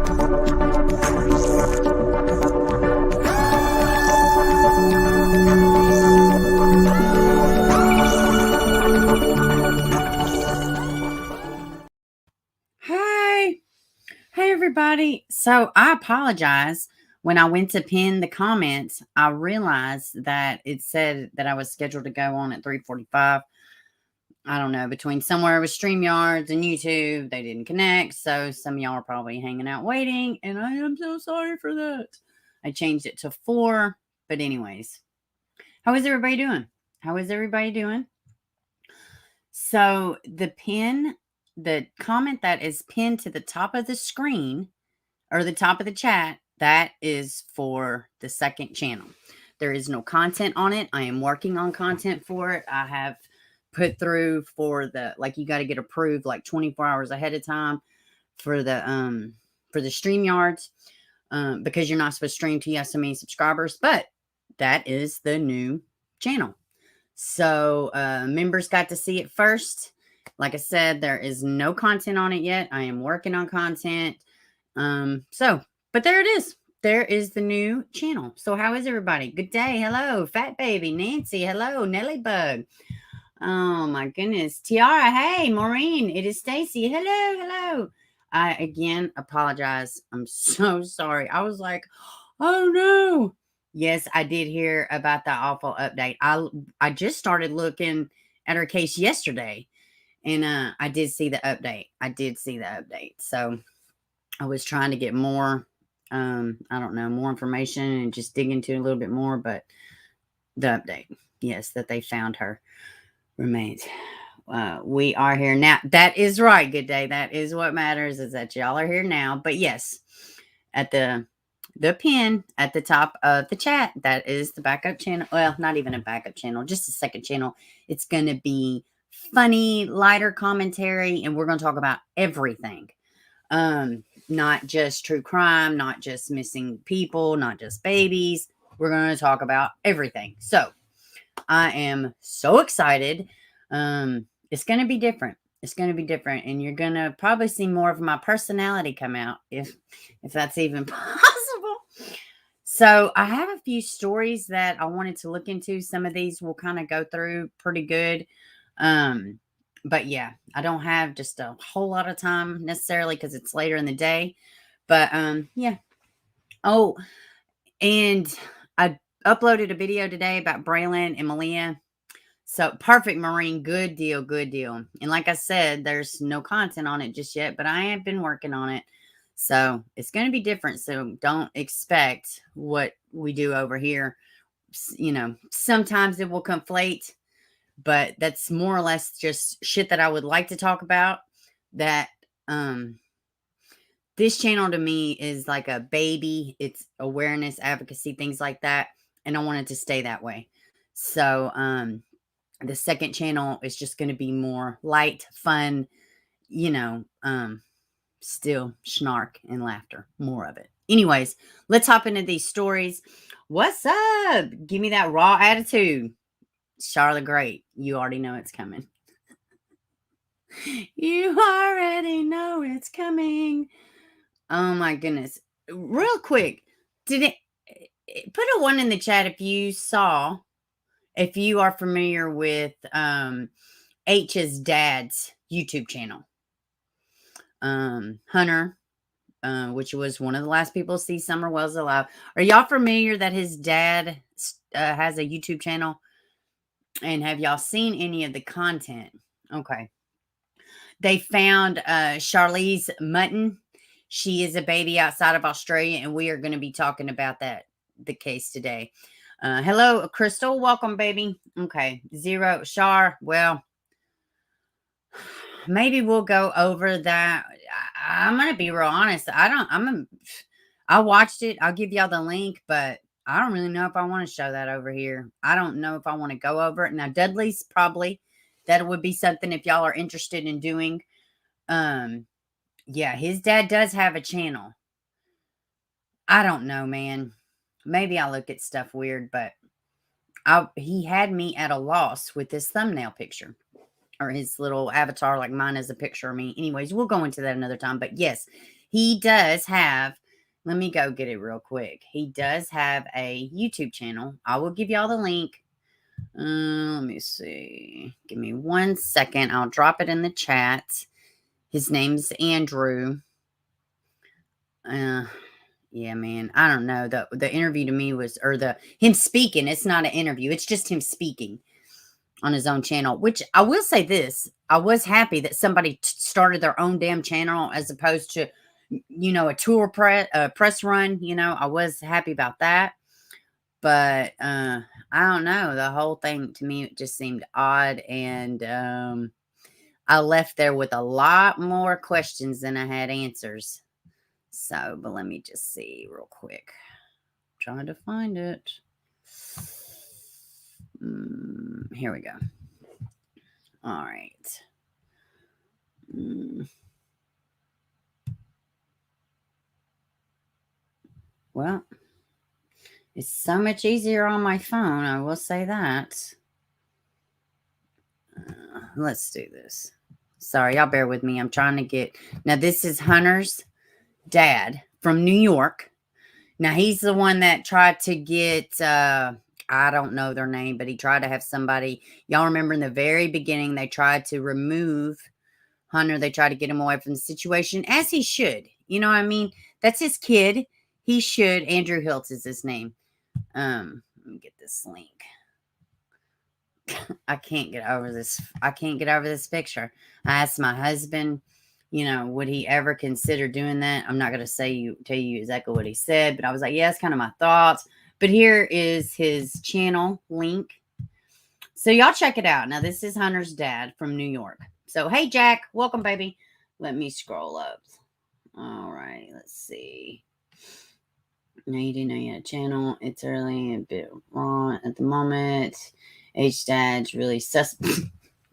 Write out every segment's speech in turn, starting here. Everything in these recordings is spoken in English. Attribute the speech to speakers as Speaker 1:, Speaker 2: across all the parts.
Speaker 1: Hi. Hey, everybody. So I apologize. When I went to pin the comments, I realized that it said that I was scheduled to go on at 3:45. I don't know, between somewhere with StreamYards and YouTube, they didn't connect. So some of y'all are probably hanging out waiting, and I am so sorry for that. I changed it to 4. But anyways, how is everybody doing? How is everybody doing? So the comment that is pinned to the top of the screen or the top of the chat, that is for the second channel. There is no content on it. I am working on content for it. I have put through for the, like, you got to get approved like 24 hours ahead of time for the StreamYards, because you're not supposed to stream to you have so many subscribers. But that is the new channel. So members got to see it first. Like I said, there is no content on it yet. I am working on content. But there it is. There is the new channel. So how is everybody? Good day. Hello, Fat Baby, Nancy. Hello, Nelly Bug. Oh my goodness. Tiara. Hey, Maureen. It is Stacy. Hello, hello. I again apologize. I'm so sorry. I was like, oh no. Yes, I did hear about that awful update. I just started looking at her case yesterday, and I did see the update. So I was trying to get more, I don't know, more information and just dig into it a little bit more. But the update, yes, that they found her remains. We are here now. That is right. Good day. That is what matters, is that y'all are here now. But yes, at the pin at the top of the chat, that is the backup channel. Well, not even a backup channel, just a second channel. It's going to be funny, lighter commentary, and we're going to talk about everything. Not just true crime, not just missing people, not just babies. We're going to talk about everything. So I am so excited. It's going to be different. It's going to be different, and you're going to probably see more of my personality come out, if that's even possible. So I have a few stories that I wanted to look into. Some of these will kind of go through pretty good. But yeah, I don't have just a whole lot of time necessarily because it's later in the day. But yeah. Oh, and I uploaded a video today about Braylon and Malia. So perfect, Maureen. Good deal. Good deal. And like I said, there's no content on it just yet, but I have been working on it. So it's going to be different. So don't expect what we do over here. You know, sometimes it will conflate, but that's more or less just shit that I would like to talk about. That this channel to me is like a baby. It's awareness, advocacy, things like that. And I want it to stay that way. So the second channel is just going to be more light, fun, you know, still snark and laughter, more of it. Anyways, let's hop into these stories. What's up? Give me that raw attitude. Charlotte Great. You already know it's coming. You already know it's coming. Oh my goodness. Real quick, did it put a 1 in the chat if you are familiar with H's dad's YouTube channel. Hunter, which was one of the last people to see Summer Wells alive. Are y'all familiar that his dad has a YouTube channel? And have y'all seen any of the content? Okay. They found Charlise Mutten. She is a baby outside of Australia, and we are going to be talking about the case today. Hello, Crystal. Welcome, baby. Okay. Zero. Char. Well, maybe we'll go over that. I'm going to be real honest. I watched it. I'll give y'all the link, but I don't really know if I want to show that over here. I don't know if I want to go over it. Now, Dudley's probably, that would be something if y'all are interested in doing. Yeah, his dad does have a channel. I don't know, man. Maybe I look at stuff weird, but he had me at a loss with his thumbnail picture. Or his little avatar, like mine is a picture of me. Anyways, we'll go into that another time. But yes, He does have, let me go get it real quick. He does have a YouTube channel. I will give y'all the link. Let me see. Give me 1 second. I'll drop it in the chat. His name's Andrew. Yeah, man. I don't know. The interview to me was, or him speaking. It's not an interview. It's just him speaking on his own channel, which I will say this. I was happy that somebody started their own damn channel as opposed to, a tour press run. I was happy about that. But I don't know. The whole thing to me it just seemed odd, and I left there with a lot more questions than I had answers. So, but let me just see real quick. Trying to find it. Here we go. All right. Well, it's so much easier on my phone. I will say that. Let's do this. Sorry, y'all bear with me. I'm trying to get. Now, this is Hunter's dad from New York. Now, he's the one that tried to get, I don't know their name, but he tried to have somebody. Y'all remember in the very beginning, they tried to remove Hunter. They tried to get him away from the situation, as he should. You know what I mean? That's his kid. He should. Andrew Hiltz is his name. Let me get this link. I can't get over this. I can't get over this picture. I asked my husband, would he ever consider doing that? I'm not going to tell you exactly what he said, but I was like, yeah, it's kind of my thoughts. But here is his channel link. So y'all check it out. Now, this is Hunter's dad from New York. So, hey, Jack, welcome, baby. Let me scroll up. All right, let's see. No, you didn't know you had a channel. It's early, a bit wrong at the moment. H-Dad's really sus.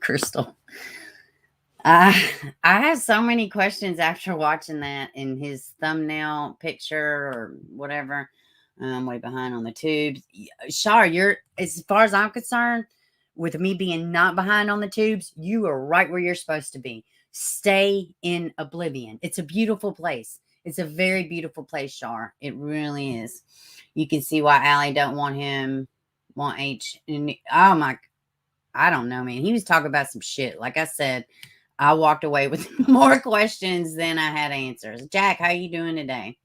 Speaker 1: Crystal. I have so many questions after watching that in his thumbnail picture or whatever. I'm way behind on the tubes. Shar, you're, as far as I'm concerned, with me being not behind on the tubes, you are right where you're supposed to be. Stay in oblivion. It's a beautiful place. It's a very beautiful place, Shar. It really is. You can see why Allie don't want H. Oh my, I don't know, man. He was talking about some shit. Like I said, I walked away with more questions than I had answers. Jack, how you doing today?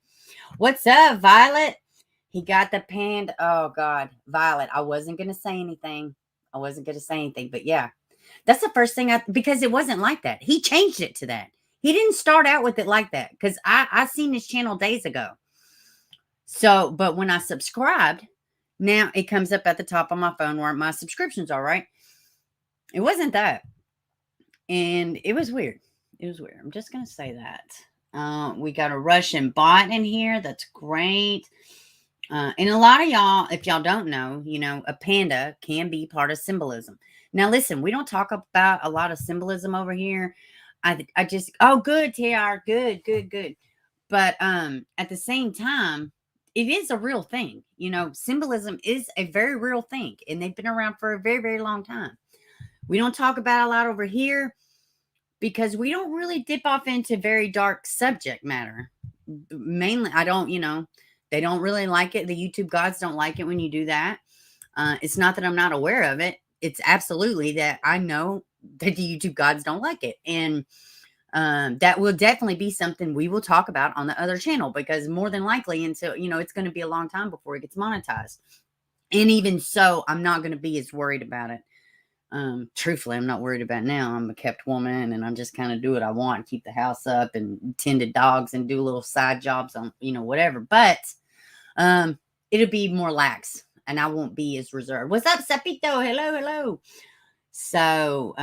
Speaker 1: What's up, Violet? He got the panda. Oh, God. Violet, I wasn't going to say anything. But yeah, that's the first thing because it wasn't like that. He changed it to that. He didn't start out with it like that because I seen his channel days ago. So, but when I subscribed, now it comes up at the top of my phone where my subscriptions are, right? It wasn't that. And it was weird. I'm just going to say that. We got a Russian bot in here. That's great. And a lot of y'all, if y'all don't know, a panda can be part of symbolism. Now, listen, we don't talk about a lot of symbolism over here. I just, oh, good, TR. Good. But at the same time, it is a real thing. Symbolism is a very real thing. And they've been around for a very, very long time. We don't talk about a lot over here because we don't really dip off into very dark subject matter. Mainly, I don't, they don't really like it. The YouTube gods don't like it when you do that. It's not that I'm not aware of it. It's absolutely that I know that the YouTube gods don't like it. And that will definitely be something we will talk about on the other channel because more than likely until, it's going to be a long time before it gets monetized. And even so, I'm not going to be as worried about it. Truthfully, I'm not worried about it now. I'm a kept woman and I'm just kind of do what I want, keep the house up and tend to dogs and do little side jobs on, whatever. But it'll be more lax and I won't be as reserved. What's up, Sapito? Hello. So,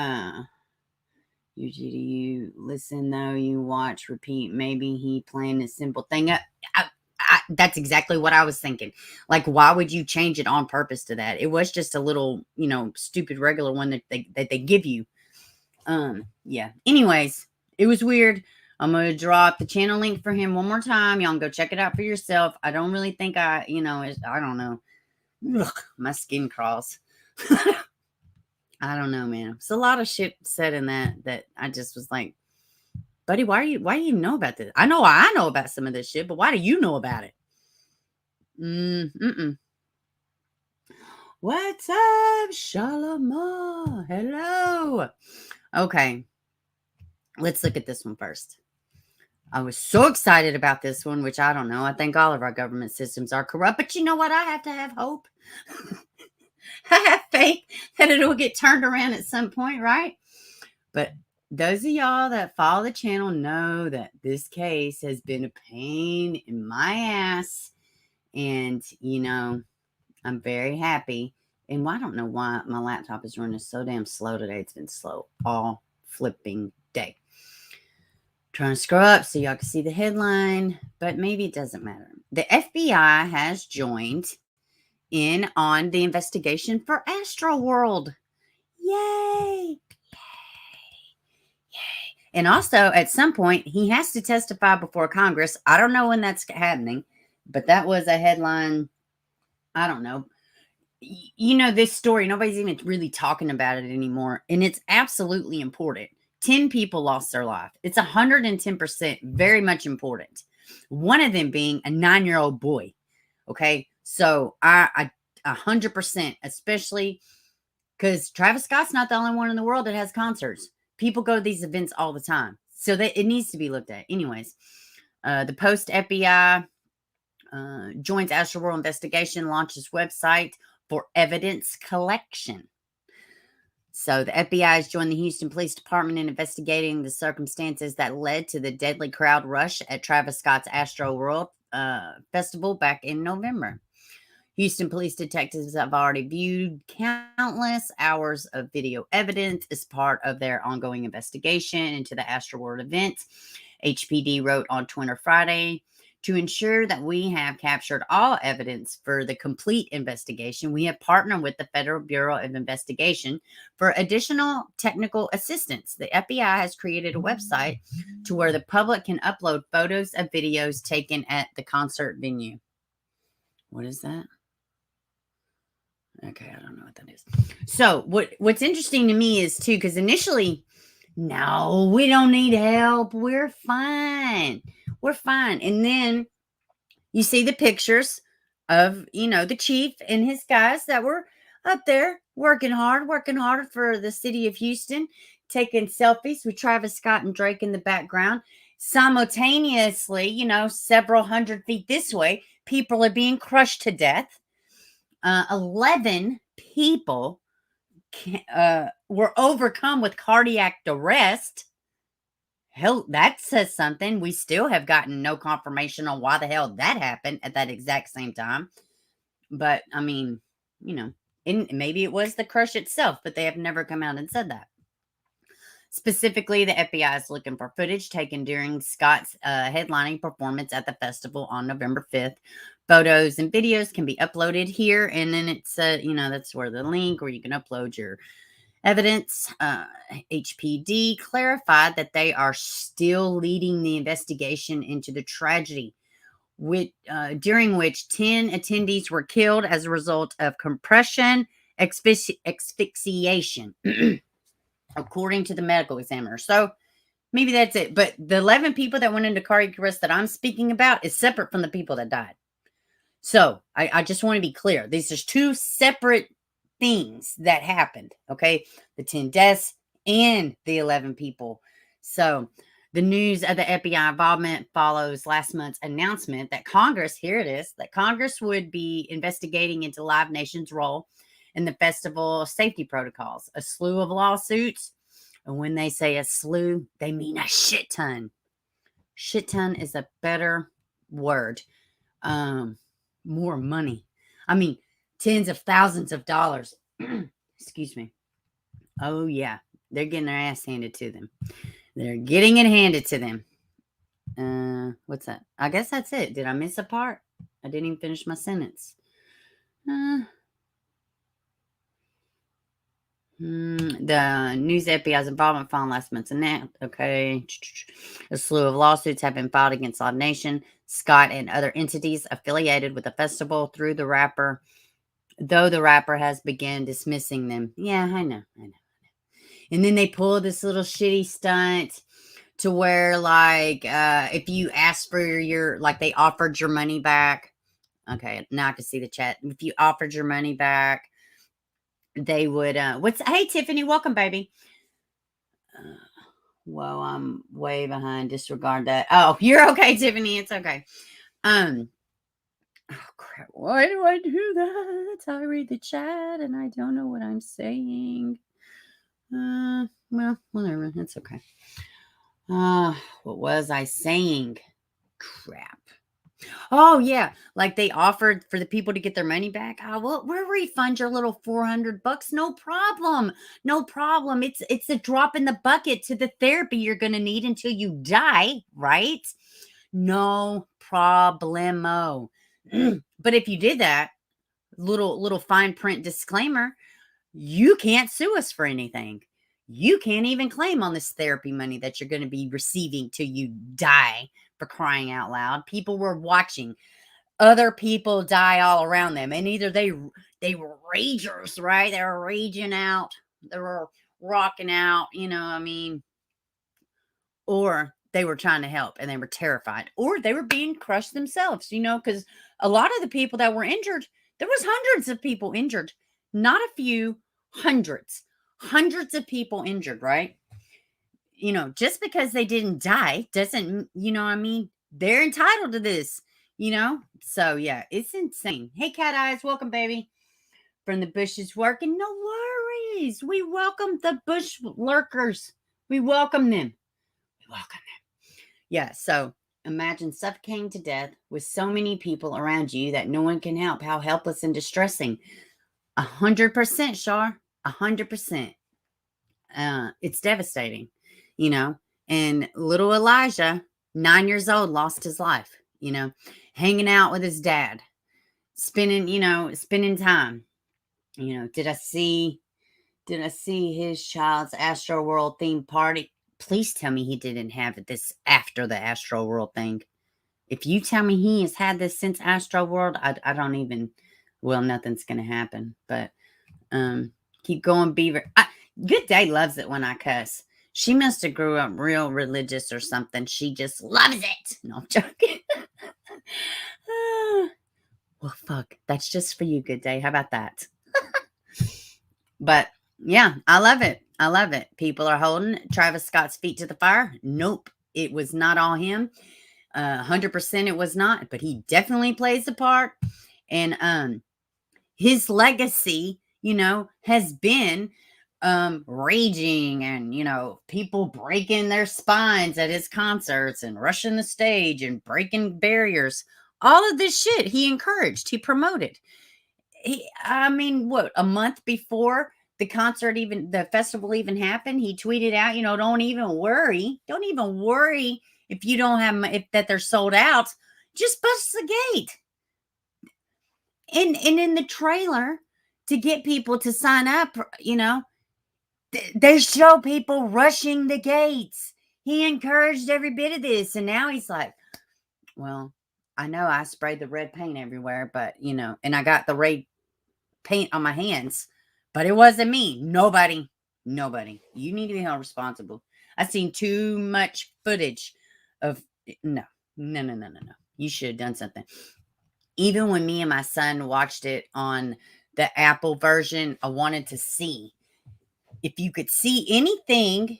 Speaker 1: usually you listen though, you watch, repeat. Maybe he planned a simple thing. That's exactly what I was thinking. Like, why would you change it on purpose to that? It was just a little, stupid regular one that they give you. Yeah. Anyways, it was weird. I'm going to drop the channel link for him one more time. Y'all can go check it out for yourself. I don't really think I don't know. Ugh, my skin crawls. I don't know, man. It's a lot of shit said in that I just was like, Buddy, why do you know about this? I know about some of this shit, but why do you know about it? Mm-mm. What's up, Shalama? Hello. Okay, let's look at this one first. I was so excited about this one, which I don't know. I think all of our government systems are corrupt, but you know what? I have to have hope. I have faith that it'll get turned around at some point, right? But those of y'all that follow the channel know that this case has been a pain in my ass. And, I'm very happy. And I don't know why my laptop is running so damn slow today. It's been slow all flipping day. Trying to scroll up so y'all can see the headline, but maybe it doesn't matter. The FBI has joined in on the investigation for Astroworld. Yay! And also, at some point, he has to testify before Congress. I don't know when that's happening, but that was a headline. I don't know. This story, nobody's even really talking about it anymore. And it's absolutely important. 10 people lost their life. It's 110% very much important. One of them being a 9-year-old boy. Okay. So I 100%, especially because Travis Scott's not the only one in the world that has concerts. People go to these events all the time. So that it needs to be looked at. Anyways, the post FBI joins Astroworld investigation, launches website for evidence collection. So the FBI has joined the Houston Police Department in investigating the circumstances that led to the deadly crowd rush at Travis Scott's Astroworld Festival back in November. Houston police detectives have already viewed countless hours of video evidence as part of their ongoing investigation into the Astroworld event. HPD wrote on Twitter Friday, to ensure that we have captured all evidence for the complete investigation, we have partnered with the Federal Bureau of Investigation for additional technical assistance. The FBI has created a website to where the public can upload photos of videos taken at the concert venue. What is that? Okay, I don't know what that is. So what's interesting to me is too, because initially, no, we don't need help. We're fine. We're fine. And then you see the pictures of, the chief and his guys that were up there working hard for the city of Houston, taking selfies with Travis Scott and Drake in the background. Simultaneously, several hundred feet this way, people are being crushed to death. 11 people were overcome with cardiac arrest. Hell, that says something. We still have gotten no confirmation on why the hell that happened at that exact same time. But, I mean, and maybe it was the crush itself, but they have never come out and said that. Specifically, the FBI is looking for footage taken during Scott's headlining performance at the festival on November 5th. Photos and videos can be uploaded here, and then it's, that's where the link where you can upload your evidence. HPD clarified that they are still leading the investigation into the tragedy, during which 10 attendees were killed as a result of compression asphyxiation, according to the medical examiner. So maybe that's it. But the 11 people that went into cardiac arrest that I'm speaking about is separate from the people that died. So I just want to be clear. These are two separate things that happened. Okay. The 10 deaths and the 11 people. So the news of the FBI involvement follows last month's announcement that Congress, here it is, that Congress would be investigating into Live Nation's role in the festival safety protocols. A slew of lawsuits. And when they say a slew, they mean a shit ton. Shit ton is a better word. More money. I mean, tens of thousands of dollars. Excuse me. Oh, yeah. They're getting their ass handed to them. They're getting it handed to them. What's that? I guess that's it. Did I miss a part? I didn't even finish my sentence. The news FBI's involvement following last month's announcement. Okay. A slew of lawsuits have been filed against Live Nation, Scott, and other entities affiliated with the festival through the rapper, though the rapper has begun dismissing them. Yeah, I know. And then they pull this little shitty stunt to where like if you ask for your like they offered your money back. Okay, now I can see the chat. If you offered your money back, they would what's hey Tiffany, welcome baby. Whoa, I'm way behind. Disregard that. Oh, you're okay, Tiffany. It's okay. Oh crap. Why do I do that? I read the chat and I don't know what I'm saying. Well, whatever. It's okay. What was I saying? Crap. Oh yeah, like they offered for the people to get their money back. We'll refund your little $400. No problem, no problem. It's a drop in the bucket to the therapy you're gonna need until you die, right? No problemo. But if you did that, little fine print disclaimer, you can't sue us for anything. You can't even claim on this therapy money that you're going to be receiving till you die, for crying out loud. People were watching other people die all around them, and either they were ragers, right? They were raging out, they were rocking out, I mean, or they were trying to help and they were terrified, or they were being crushed themselves, because a lot of the people that were injured, there was hundreds of people injured, not a few, hundreds of people injured, right? Just because they didn't die doesn't, what I mean, they're entitled to this, so yeah, it's insane. Hey Cat Eyes, welcome baby. From the bushes working, no worries, we welcome the bush lurkers, we welcome them. Yeah, so imagine suffocating to death with so many people around you that no one can help. How helpless and distressing. 100%, Shar. 100%. It's devastating, And little Elijah, 9 years old, lost his life, hanging out with his dad, spending time. Did I see his child's Astroworld themed party? Please tell me he didn't have this after the Astroworld thing. If you tell me he has had this since Astroworld, I don't even, well, nothing's going to happen. But keep going, Beaver. Good Day loves it when I cuss. She must have grew up real religious or something. She just loves it. No, I'm joking. Well, fuck. That's just for you, Good Day. How about that? But yeah, I love it. I love it. People are holding Travis Scott's feet to the fire. Nope. It was not all him. 100% it was not, but he definitely plays a part. And his legacy, has been raging and, people breaking their spines at his concerts and rushing the stage and breaking barriers. All of this shit he encouraged, he promoted. I mean, what, a month before the festival even happened, he tweeted out, don't even worry if you don't have, if that they're sold out, just bust the gate. And in the trailer to get people to sign up, they show people rushing the gates. He encouraged every bit of this. And now he's like, well, I know I sprayed the red paint everywhere, but, and I got the red paint on my hands, but it wasn't me. Nobody. You need to be held responsible. I've seen too much footage of, no. You should have done something. Even when me and my son watched it on the Apple version, I wanted to see if you could see anything,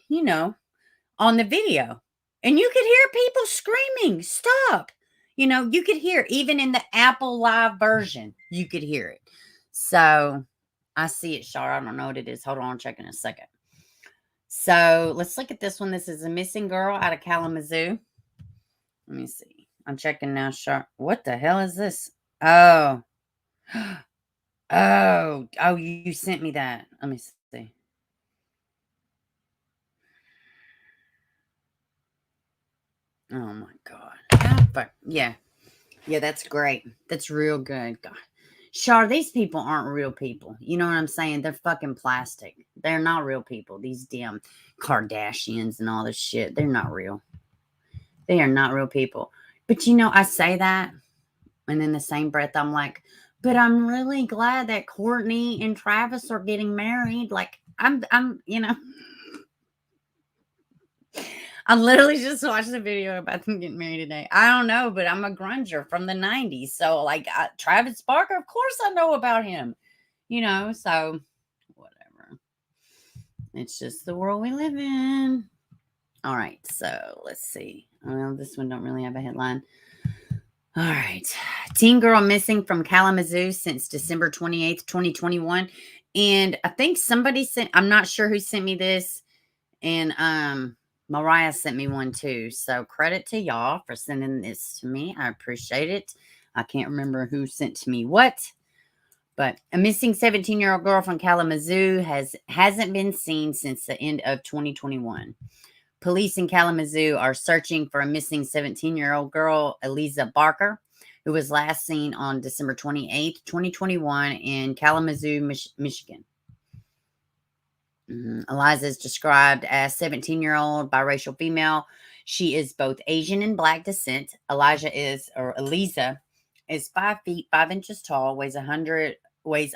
Speaker 1: on the video. And you could hear people screaming, stop. You could hear, even in the Apple Live version, you could hear it. So I see it, Shar. I don't know what it is. Hold on, I'm checking in a second. So let's look at this one. This is a missing girl out of Kalamazoo. Let me see. I'm checking now, Shar. What the hell is this? Oh, you sent me that. Let me see. Oh my God. Yeah, that's great. That's real good. God. Char, these people aren't real people. You know what I'm saying? They're fucking plastic. They're not real people. These damn Kardashians and all this shit. They're not real. They are not real people. But I say that, and in the same breath, I'm like, but I'm really glad that Courtney and Travis are getting married. Like, I'm I literally just watched a video about them getting married today. I don't know, but I'm a grunger from the 90s. So, like, Travis Barker, of course I know about him, so whatever. It's just the world we live in. All right, so let's see. Well, this one don't really have a headline. All right. Teen girl missing from Kalamazoo since December 28th, 2021. And I think somebody I'm not sure who sent me this. And Mariah sent me one too. So credit to y'all for sending this to me. I appreciate it. I can't remember who sent to me what. But a missing 17-year-old girl from Kalamazoo hasn't been seen since the end of 2021. Police in Kalamazoo are searching for a missing 17-year-old girl, Eliza Baker, who was last seen on December 28th, 2021 in Kalamazoo, Michigan. Eliza is described as 17-year-old biracial female. She is both Asian and Black descent. Eliza is 5 feet 5 inches tall, weighs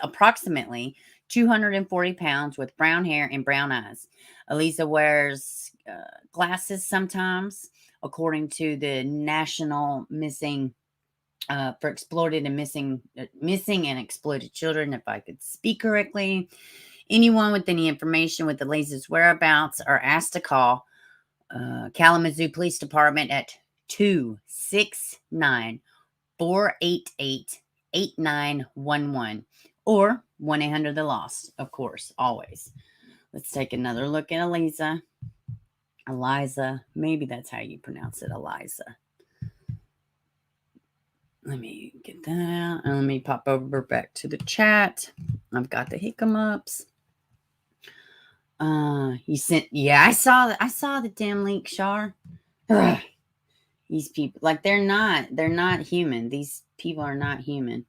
Speaker 1: approximately 240 pounds, with brown hair and brown eyes. Eliza wears glasses sometimes, according to the National Missing for Exploited and Missing and Exploited Children, if I could speak correctly. Anyone with any information with Eliza's whereabouts are asked to call Kalamazoo Police Department at 269-488-8911 or 1-800-THE-LOST, of course, always. Let's take another look at Eliza. Maybe that's how you pronounce it, Eliza. Let me get that out, and let me pop over back to the chat. I've got the hiccups. I saw the damn link, Shar. Ugh. These people, like, they're not human. These people are not human.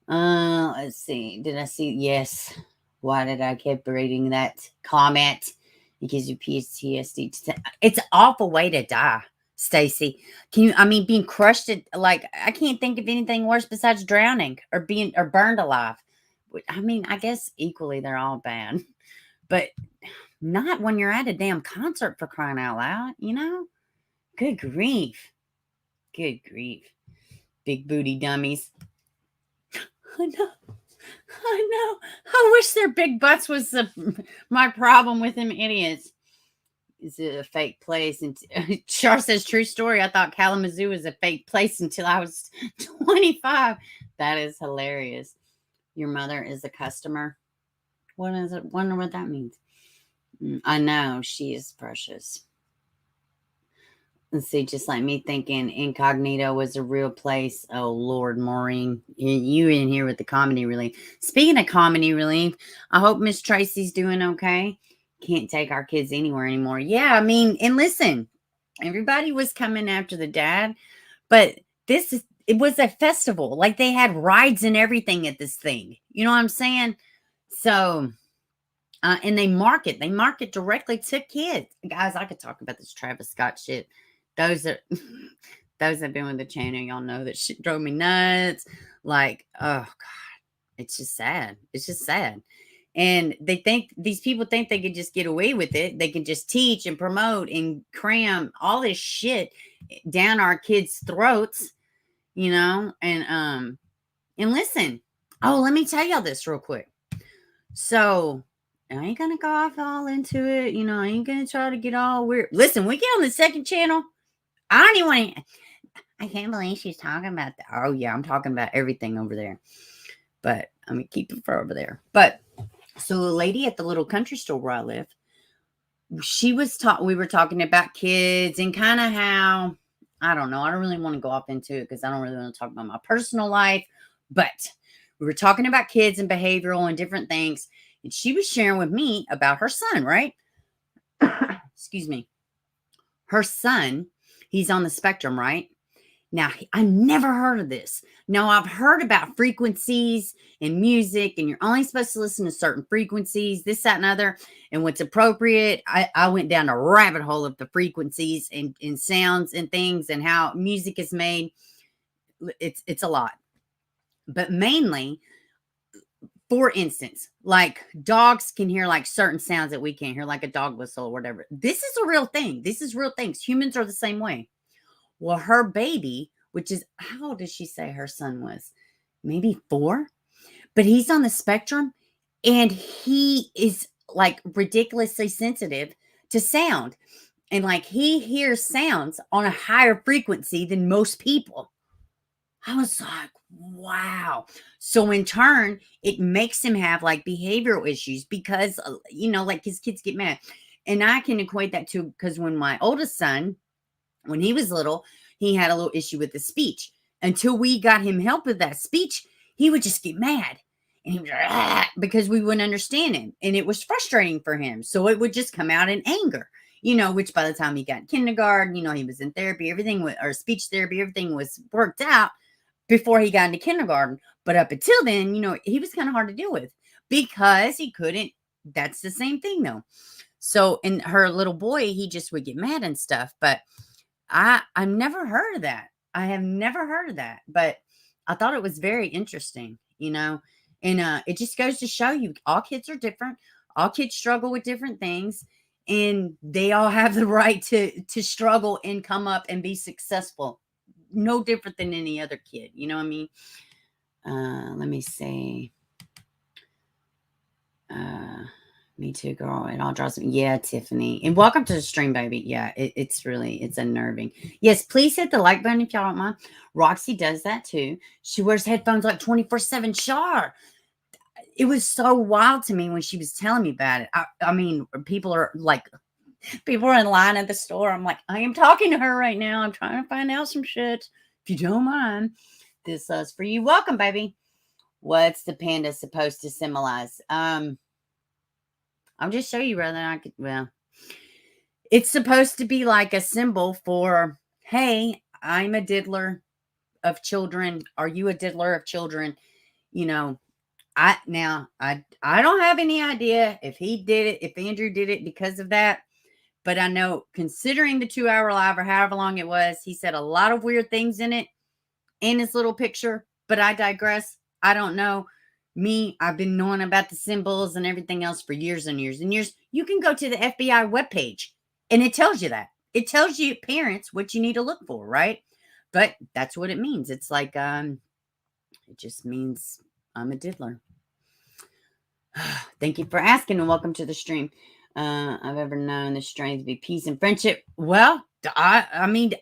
Speaker 1: Let's see. Did I see? Yes. Why did I keep reading that comment? Because of PTSD. It's an awful way to die, Stacy. Being crushed I can't think of anything worse besides drowning or burned alive. I guess equally they're all bad, but not when you're at a damn concert, for crying out loud, Good grief. Good grief. Big booty dummies. I know. I wish their big butts was my problem with them idiots. Is it a fake place? And Char says, true story. I thought Kalamazoo was a fake place until I was 25. That is hilarious. Your mother is a customer. What is it? Wonder what that means. I know. She is precious. Let's see, just like me thinking Incognito was a real place. Oh, Lord, Maureen. You in here with the comedy relief. Speaking of comedy relief, I hope Miss Tracy's doing okay. Can't take our kids anywhere anymore. Yeah, and listen, everybody was coming after the dad, but it was a festival. Like, they had rides and everything at this thing. You know what I'm saying? So, and they market directly to kids. Guys, I could talk about this Travis Scott shit. Those that have been with the channel, y'all know that shit drove me nuts. Like, oh God, it's just sad. It's just sad. And these people think they could just get away with it. They can just teach and promote and cram all this shit down our kids' throats, and listen. Oh, let me tell y'all this real quick. So I ain't gonna go off all into it. I ain't gonna try to get all weird. Listen, we get on the second channel. I don't even want to. I can't believe she's talking about that. Oh, yeah, I'm talking about everything over there. But I'm going to keep it for over there. But so the lady at the little country store where I live, we were talking about kids and kind of how, I don't know. I don't really want to go off into it because I don't really want to talk about my personal life. But we were talking about kids and behavioral and different things. And she was sharing with me about her son, right? Excuse me. Her son. He's on the spectrum, right? Now, I never heard of this. Now, I've heard about frequencies in music, and you're only supposed to listen to certain frequencies, this, that, and other, and what's appropriate. I went down a rabbit hole of the frequencies and sounds and things and how music is made. It's a lot. But mainly, For instance, like dogs can hear like certain sounds that we can't hear, like a dog whistle or whatever. This is a real thing. This is real things. Humans are the same way. Well, her baby, which is, how old did she say her son was? Maybe 4, but he's on the spectrum and he is like ridiculously sensitive to sound. And like he hears sounds on a higher frequency than most people. I was like, wow. So in turn, it makes him have like behavioral issues because, like his kids get mad. And I can equate that to, because when my oldest son, when he was little, he had a little issue with his speech. Until we got him help with that speech, he would just get mad. And he was like, because we wouldn't understand him. And it was frustrating for him. So it would just come out in anger, which by the time he got kindergarten, he was in therapy, everything was, or speech therapy, everything was worked out before he got into kindergarten. But up until then, he was kind of hard to deal with because he couldn't. That's the same thing though. So, and her little boy, he just would get mad and stuff. But I've never heard of that. I have never heard of that. But I thought it was very interesting, and it just goes to show you all kids are different. All kids struggle with different things, and they all have the right to struggle and come up and be successful. No different than any other kid. You know what I mean? Let me see. Me too, girl. It all draws me. Yeah, Tiffany. And welcome to the stream, baby. Yeah, it's unnerving. Yes, please hit the like button if y'all don't mind. Roxy does that too. She wears headphones like 24/7. Char. It was so wild to me when she was telling me about it. I mean, people are in line at the store. I'm like, I am talking to her right now. I'm trying to find out some shit. If you don't mind, this is for you. Welcome, baby. What's the panda supposed to symbolize? I'll just show you rather than I could. Well, it's supposed to be like a symbol for, hey, I'm a diddler of children. Are you a diddler of children? I don't have any idea if he did it, if Andrew did it because of that. But I know, considering the 2-hour live or however long it was, he said a lot of weird things in it, in his little picture. But I digress. I don't know. Me, I've been knowing about the symbols and everything else for years and years and years. You can go to the FBI webpage and it tells you that. It tells you, parents, what you need to look for, right? But that's what it means. It's like, it just means I'm a diddler. Thank you for asking and welcome to the stream. I've ever known the strength to be peace and friendship. Well, I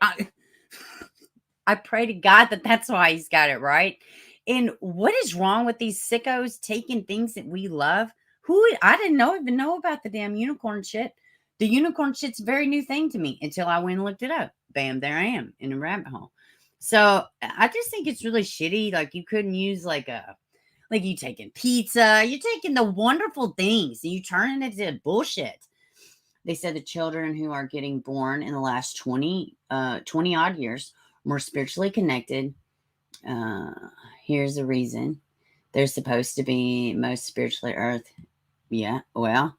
Speaker 1: pray to God that that's why he's got it right. And what is wrong with these sickos taking things that we love? I didn't even know about the damn unicorn shit. The unicorn shit's a very new thing to me until I went and looked it up. Bam, there I am in a rabbit hole. So I just think it's really shitty. Like you couldn't use like you taking pizza, you're taking the wonderful things and you turn it into bullshit. They said the children who are getting born in the last 20 odd years more spiritually connected. Here's the reason. They're supposed to be most spiritually earth. Yeah, well,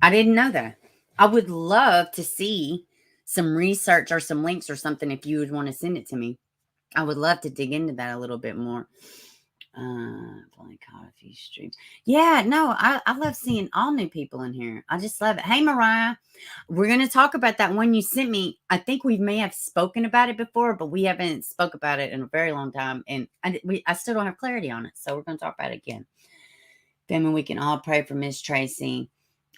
Speaker 1: I didn't know that. I would love to see some research or some links or something if you would want to send it to me. I would love to dig into that a little bit more. Playing coffee streams. Yeah, no, I love seeing all new people in here. I just love it. Hey, Mariah, we're going to talk about that one you sent me. I think we may have spoken about it before, but we haven't spoke about it in a very long time. And I still don't have clarity on it. So we're going to talk about it again. Then when we can all pray for Miss Tracy.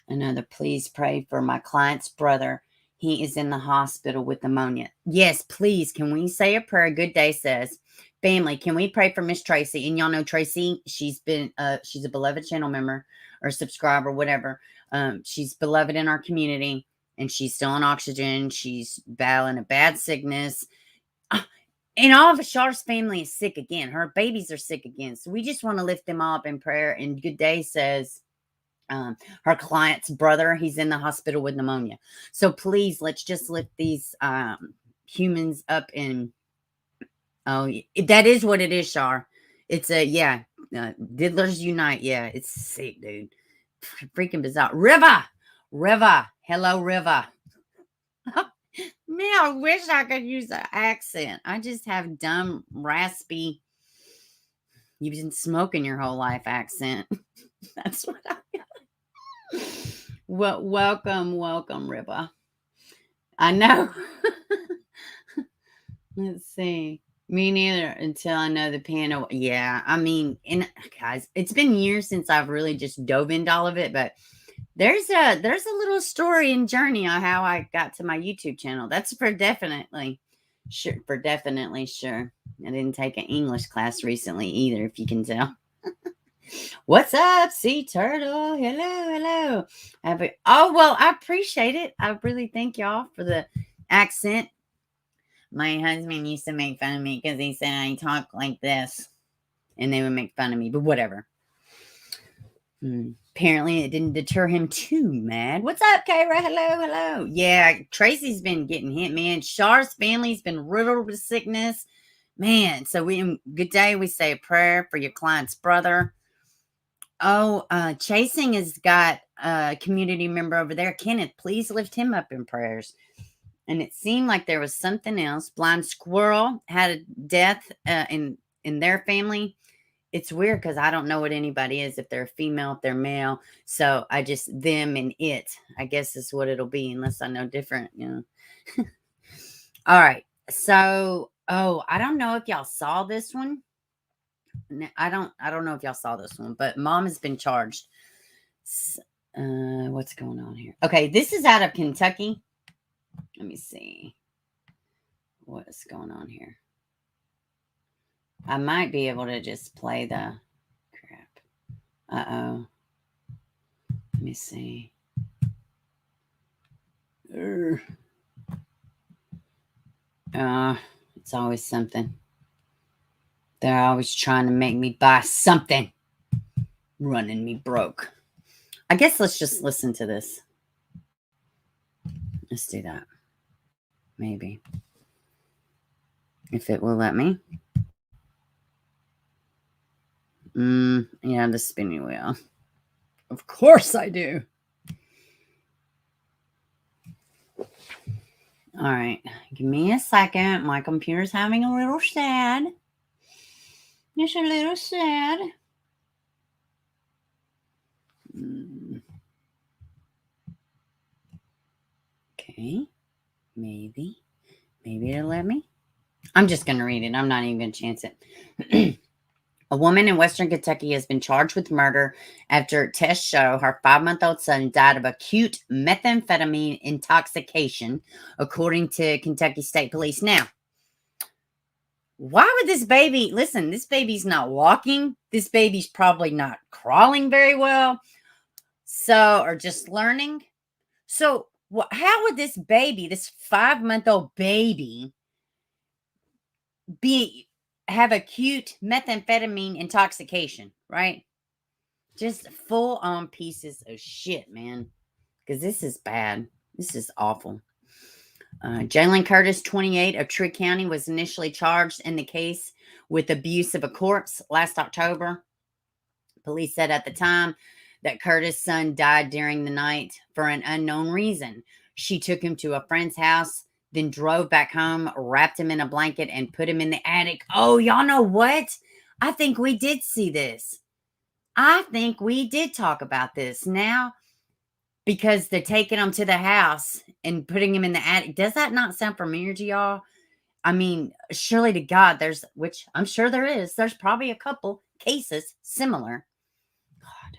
Speaker 1: Another, please pray for my client's brother. He is in the hospital with pneumonia. Yes, please. Can we say a prayer? Good day says, family, can we pray for Miss Tracy? And y'all know Tracy, she's a beloved channel member or subscriber, whatever. She's beloved in our community and she's still on oxygen. She's battling a bad sickness. And all of Ashar's family is sick again. Her babies are sick again. So we just want to lift them all up in prayer. And Good Day says, her client's brother, he's in the hospital with pneumonia. So please, let's just lift these humans up. And that is what it is, Shar. It's Diddlers Unite. Yeah, it's sick, dude. Freaking bizarre. Riva, hello, Riva. Man, I wish I could use an accent. I just have dumb, raspy. You've been smoking your whole life, accent. That's what I got. Well, welcome, Ribba. I know. Let's see. Me neither until I know the piano. Yeah, I mean, and guys, it's been years since I've really just dove into all of it, but there's a little story and journey on how I got to my YouTube channel. That's for definitely sure. For definitely sure. I didn't take an English class recently either, if you can tell. What's up, sea turtle? Hello. Oh well, I appreciate it. I really thank y'all for the accent. My husband used to make fun of me because he said I talk like this, and they would make fun of me. But whatever. Apparently, it didn't deter him too mad. What's up, Kyra? Hello. Yeah, Tracy's been getting hit, man. Char's family's been riddled with sickness, man. So good day. We say a prayer for your client's brother. Oh, Chasing has got a community member over there, Kenneth. Please lift him up in prayers. And it seemed like there was something else. Blind Squirrel had a death in their family. It's weird because I don't know what anybody is, if they're female, if they're male. So I just them and it, I guess is what it'll be, unless I know different, All right. So, I don't know if y'all saw this one. I don't know if y'all saw this one, but mom has been charged. What's going on here? Okay, this is out of Kentucky. Let me see what's going on here. I might be able to just play the crap. Uh-oh. Let me see. It's always something. They're always trying to make me buy something. Running me broke. I guess let's just listen to this. Let's do that. Maybe. If it will let me. Yeah, the spinning wheel. Of course I do. All right. Give me a second. My computer's having a little sad. It's a little sad. Okay. Maybe it'll let me. I'm just going to read it. I'm not even going to chance it. A woman in Western Kentucky has been charged with murder after tests show her 5-month-old son died of acute methamphetamine intoxication, according to Kentucky State Police. Now, why would this baby, listen, this baby's not walking. This baby's probably not crawling very well. So, or just learning. So, how would this baby, this 5-month-old baby, have acute methamphetamine intoxication, right? Just full on pieces of shit, man. Because this is bad. This is awful. Shaylynn Curtis, 28, of Trigg County, was initially charged in the case with abuse of a corpse last October. Police said at the time that Curtis' son died during the night for an unknown reason. She took him to a friend's house, then drove back home, wrapped him in a blanket, and put him in the attic. Oh, y'all know what? I think we did see this. I think we did talk about this now, because they're taking him to the house and putting him in the attic. Does that not sound familiar to y'all? I mean, surely to God, which I'm sure there is. There's probably a couple cases similar. God.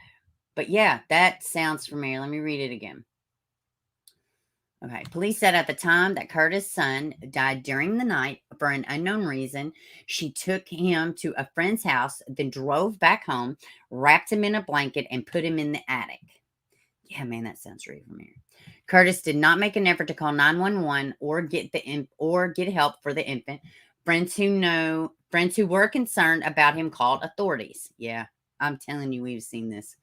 Speaker 1: But yeah, that sounds familiar. Let me read it again. Okay. Police said at the time that Curtis' son died during the night for an unknown reason. She took him to a friend's house, then drove back home, wrapped him in a blanket, and put him in the attic. Yeah, man, that sounds really familiar. Curtis did not make an effort to call 911 or get help for the infant. Friends who were concerned about him called authorities. Yeah, I'm telling you, we've seen this.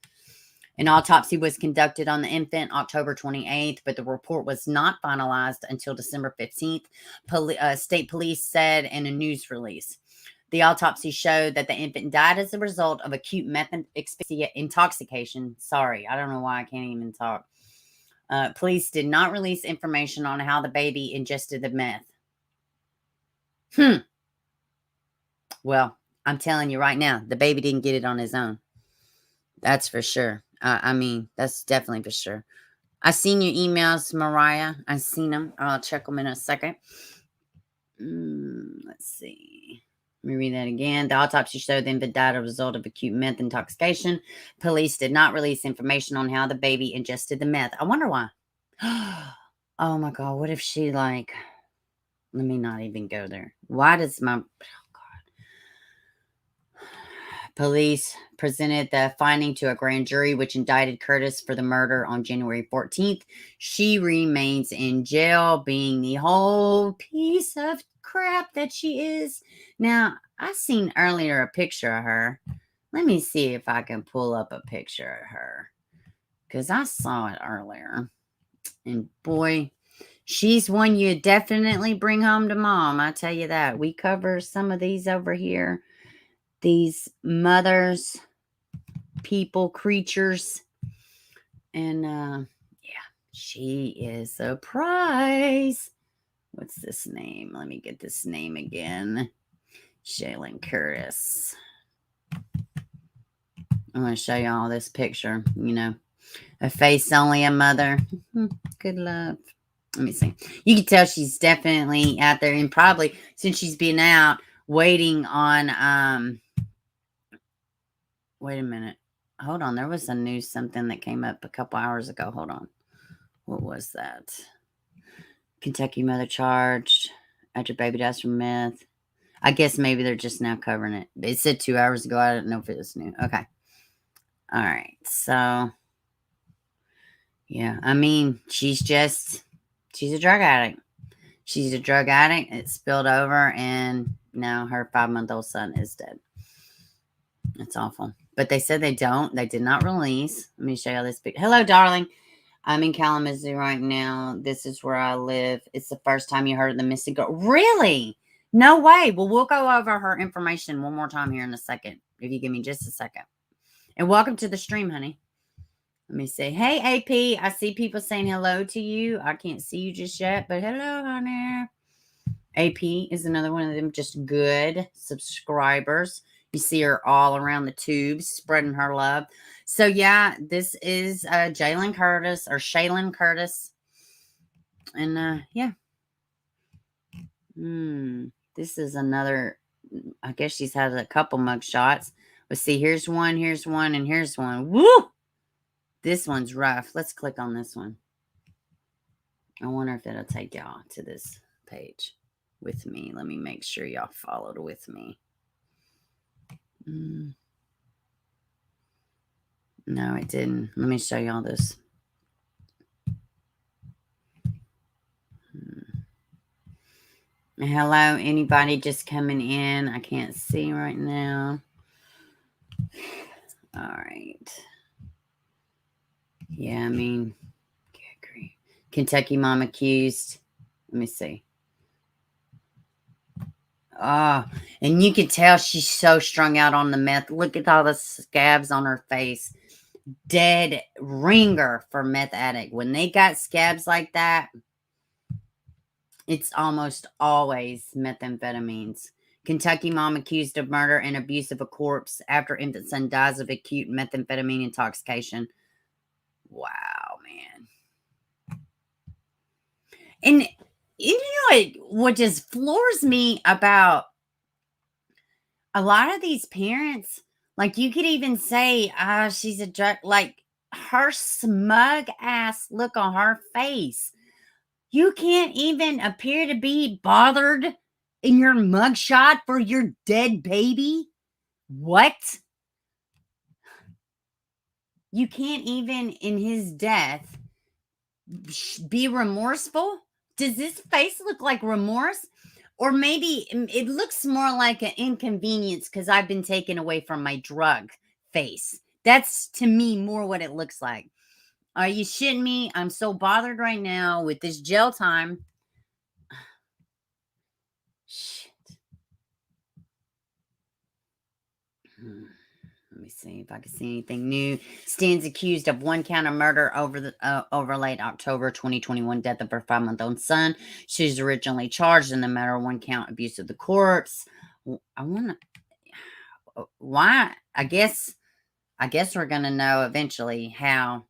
Speaker 1: An autopsy was conducted on the infant October 28th, but the report was not finalized until December 15th. State police said in a news release. The autopsy showed that the infant died as a result of acute methamphetamine intoxication. Sorry, I don't know why I can't even talk. Police did not release information on how the baby ingested the meth. Well, I'm telling you right now, the baby didn't get it on his own. That's for sure. I mean, that's definitely for sure. I seen your emails, Mariah. I seen them. I'll check them in a second. Let's see. Let me read that again. The autopsy showed the infant died as a result of acute meth intoxication. Police did not release information on how the baby ingested the meth. I wonder why. Oh my God. What if she let me not even go there. Why does my police presented the finding to a grand jury, which indicted Curtis for the murder on January 14th. She remains in jail, being the whole piece of crap that she is. Now, I seen earlier a picture of her. Let me see if I can pull up a picture of her, because I saw it earlier. And boy, she's one you definitely bring home to mom. I tell you that. We cover some of these over here. These mothers, people, creatures. And yeah, she is a prize. What's this name? Let me get this name again. Shaylynn Curtis. I'm going to show you all this picture. You know, a face only a mother. Good love. Let me see. You can tell she's definitely out there, and probably since she's been out waiting on wait a minute. Hold on. There was a news something that came up a couple hours ago. Hold on. What was that? Kentucky mother charged after baby dies from meth. I guess maybe they're just now covering it. It said 2 hours ago. I don't know if it was new. Okay. All right. So, yeah. I mean, she's a drug addict. She's a drug addict. It spilled over, and now her 5-month-old son is dead. It's awful. But they said they did not release. Let me show you this picture. Hello, darling. I'm in Kalamazoo right now. This is where I live. It's the first time you heard of the missing girl. Really? No way. Well, we'll go over her information one more time here in a second, if you give me just a second. And welcome to the stream, honey. Let me see. Hey, AP. I see people saying hello to you. I can't see you just yet, but hello, honey. AP is another one of them just good subscribers. You see her all around the tubes, spreading her love. So, yeah, this is Shaylynn Curtis. And, yeah. This is another, I guess she's had a couple mug shots. Let's see, here's one, and here's one. Woo! This one's rough. Let's click on this one. I wonder if it'll take y'all to this page with me. Let me make sure y'all followed with me. No, it didn't. Let me show y'all this. Hello, anybody just coming in? I can't see right now. All right. Yeah, I mean, Kentucky mom accused. Let me see. Oh, and you can tell she's so strung out on the meth. Look at all the scabs on her face. Dead ringer for meth addict. When they got scabs like that, it's almost always methamphetamines. Kentucky mom accused of murder and abuse of a corpse after infant son dies of acute methamphetamine intoxication. Wow, man. And you know what just floors me about a lot of these parents, like you could even say, she's a drug, like her smug ass look on her face. You can't even appear to be bothered in your mugshot for your dead baby. What? You can't even in his death be remorseful? Does this face look like remorse? Or maybe it looks more like an inconvenience because I've been taken away from my drug face. That's to me more what it looks like. Are you shitting me? I'm so bothered right now with this jail time. Shit. Let me see if I can see anything new. Stands accused of one count of murder over late October 2021 death of her 5-month-old son. She's originally charged in the matter of one count abuse of the corpse. I want to. why? I guess we're gonna know eventually how.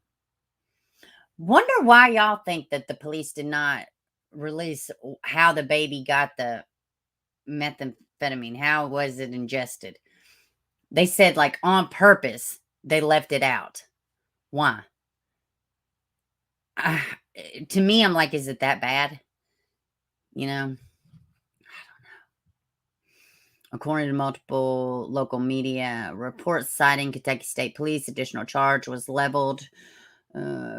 Speaker 1: Wonder why y'all think that the police did not release how the baby got the methamphetamine. How was it ingested? They said like on purpose they left it out. Why? Uh, to me, I'm like, is it that bad? You know, according to multiple local media reports citing Kentucky State Police, additional charge was leveled.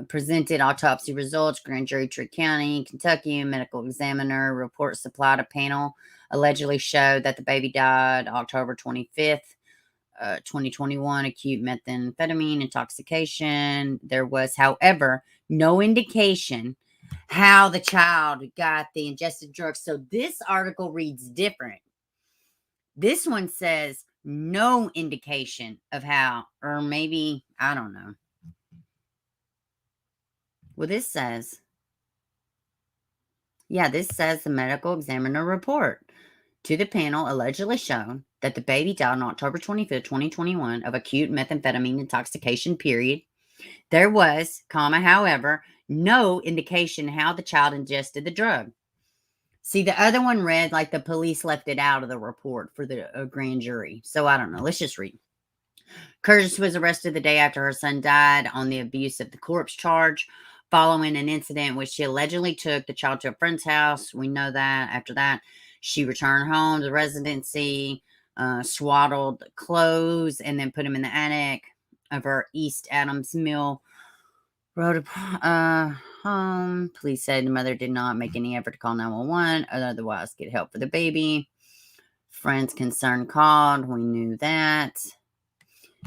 Speaker 1: Presented autopsy results, grand jury, Trigg County, Kentucky, medical examiner report supplied a panel allegedly showed that the baby died October 25th, 2021, acute methamphetamine intoxication. There was, however, no indication how the child got the ingested drugs. So this article reads different. This one says no indication of how, or maybe, I don't know. Well, this says, this says the medical examiner report to the panel allegedly shown that the baby died on October 25th, 2021 of acute methamphetamine intoxication, period. There was, however, no indication how the child ingested the drug. See, the other one read like the police left it out of the report for the grand jury. So I don't know. Let's just read. Curtis was arrested the day after her son died on the abuse of the corpse charge following an incident in which she allegedly took the child to a friend's house. We know that. After that, she returned home to the residency, swaddled clothes, and then put him in the attic of her East Adams Mill road home. Police said the mother did not make any effort to call 911 or otherwise get help for the baby. Friends concerned called. We knew that.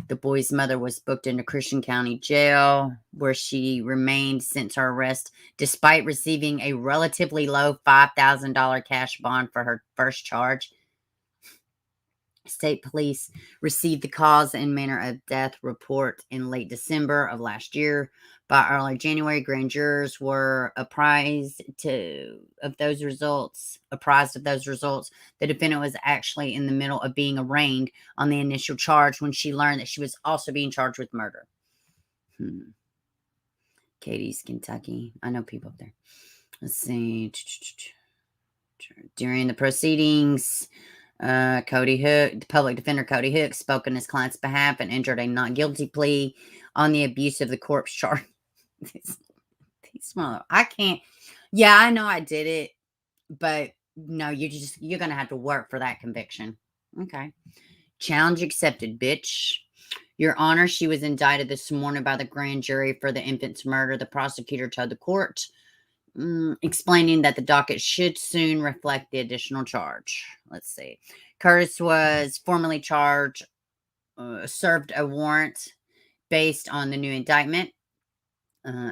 Speaker 1: The boy's mother was booked into Christian County Jail, where she remained since her arrest, despite receiving a relatively low $5,000 cash bond for her first charge. State police received the cause and manner of death report in late December of last year. By early January, grand jurors were apprised of those results. The defendant was actually in the middle of being arraigned on the initial charge when she learned that she was also being charged with murder. Katie's, Kentucky. I know people up there. Let's see. During the proceedings, Cody Hook, the public defender Cody Hook, spoke on his client's behalf and entered a not guilty plea on the abuse of the corpse charge. I can't. Yeah, I know I did it, but no, you're gonna have to work for that conviction. Okay. Challenge accepted, bitch. Your Honor, she was indicted this morning by the grand jury for the infant's murder. The prosecutor told the court, explaining that the docket should soon reflect the additional charge. Let's see. Curtis was formally charged, served a warrant based on the new indictment.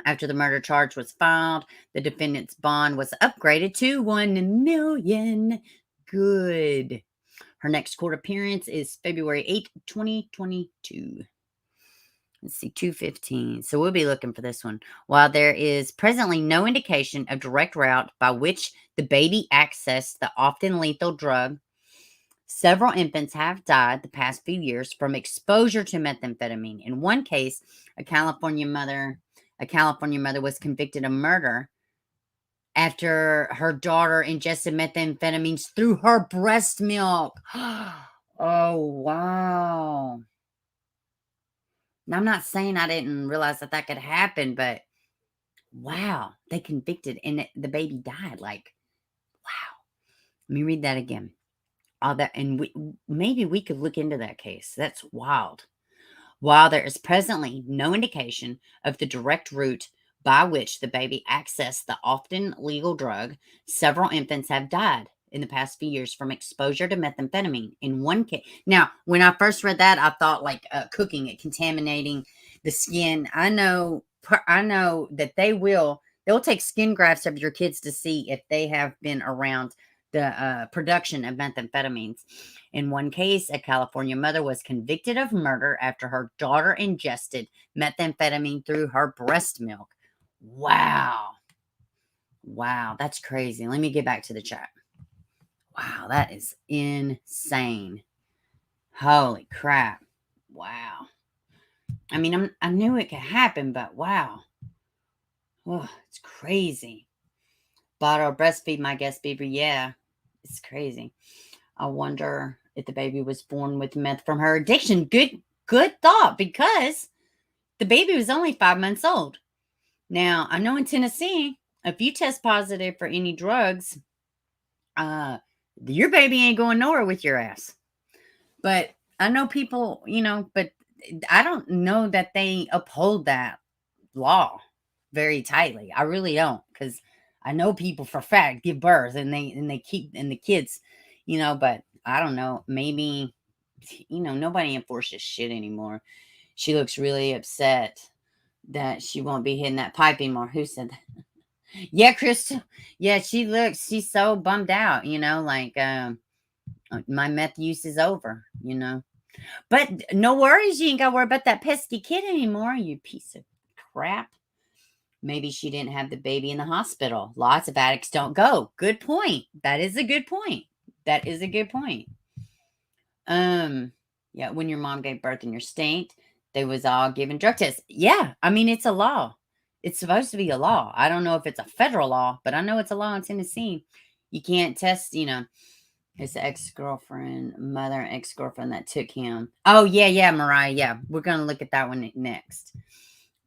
Speaker 1: After the murder charge was filed, the defendant's bond was upgraded to $1 million. Good. Her next court appearance is February 8th, 2022. Let's see, 215. So we'll be looking for this one. While there is presently no indication of direct route by which the baby accessed the often lethal drug, several infants have died the past few years from exposure to methamphetamine. In one case, a California mother was convicted of murder after her daughter ingested methamphetamines through her breast milk. Oh, wow. Now, I'm not saying I didn't realize that could happen, but wow, they convicted and the baby died. Like, wow. Let me read that again. All that, and maybe we could look into that case. That's wild. While there is presently no indication of the direct route by which the baby accessed the often legal drug, several infants have died in the past few years from exposure to methamphetamine. In one case, now when I first read that, I thought like cooking it, contaminating the skin. I know that they'll take skin grafts of your kids to see if they have been around the production of methamphetamines. In one case, a California mother was convicted of murder after her daughter ingested methamphetamine through her breast milk. Wow. Wow, that's crazy. Let me get back to the chat. Wow, that is insane. Holy crap. Wow. I mean, I knew it could happen, but wow. Oh, it's crazy. Bottle breastfeed my guest beaver. Yeah, it's crazy. I wonder if the baby was born with meth from her addiction. Good thought, because the baby was only 5 months old. Now, I know in Tennessee, if you test positive for any drugs, your baby ain't going nowhere with your ass. But I know people, but I don't know that they uphold that law very tightly. I really don't, because I know people for fact give birth and they keep, and the kids, but I don't know. Maybe, nobody enforces shit anymore. She looks really upset that she won't be hitting that pipe anymore. Who said that? Yeah, Crystal. Yeah, she's so bummed out, like my meth use is over, But no worries, you ain't gotta worry about that pesky kid anymore, you piece of crap. Maybe she didn't have the baby in the hospital. Lots of addicts don't go. Good point. That is a good point. That is a good point. Yeah, when your mom gave birth in your state, they was all given drug tests. Yeah, I mean, it's a law. It's supposed to be a law. I don't know if it's a federal law, but I know it's a law in Tennessee. You can't test, his ex-girlfriend, mother and ex-girlfriend that took him. Oh, yeah, Mariah. Yeah, we're going to look at that one next.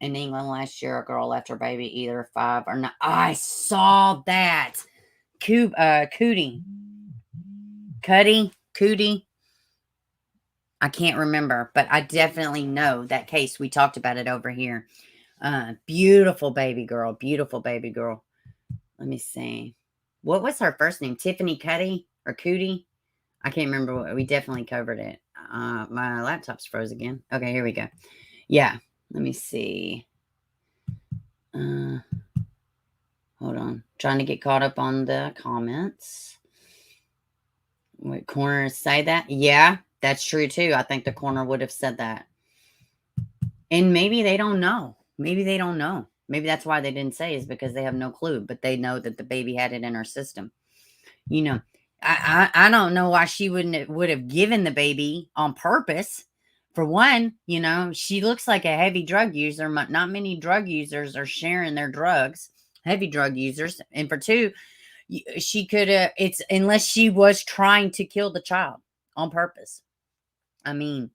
Speaker 1: In England last year, a girl left her baby either 5 or 9. I saw that. Cootie. I can't remember, but I definitely know that case. We talked about it over here. Beautiful baby girl. Beautiful baby girl. Let me see. What was her first name? Tiffany Cuddy or Cootie? I can't remember. We definitely covered it. My laptop's froze again. Okay, here we go. Yeah. Let me see. Hold on. Trying to get caught up on the comments. What corners say that? Yeah, that's true too. I think the corner would have said that. And maybe they don't know. Maybe they don't know. Maybe that's why they didn't say, is because they have no clue, but they know that the baby had it in her system. I don't know why she would have given the baby on purpose. For one, she looks like a heavy drug user. Not many drug users are sharing their drugs, heavy drug users. And for two, she could have, it's unless she was trying to kill the child on purpose. I mean,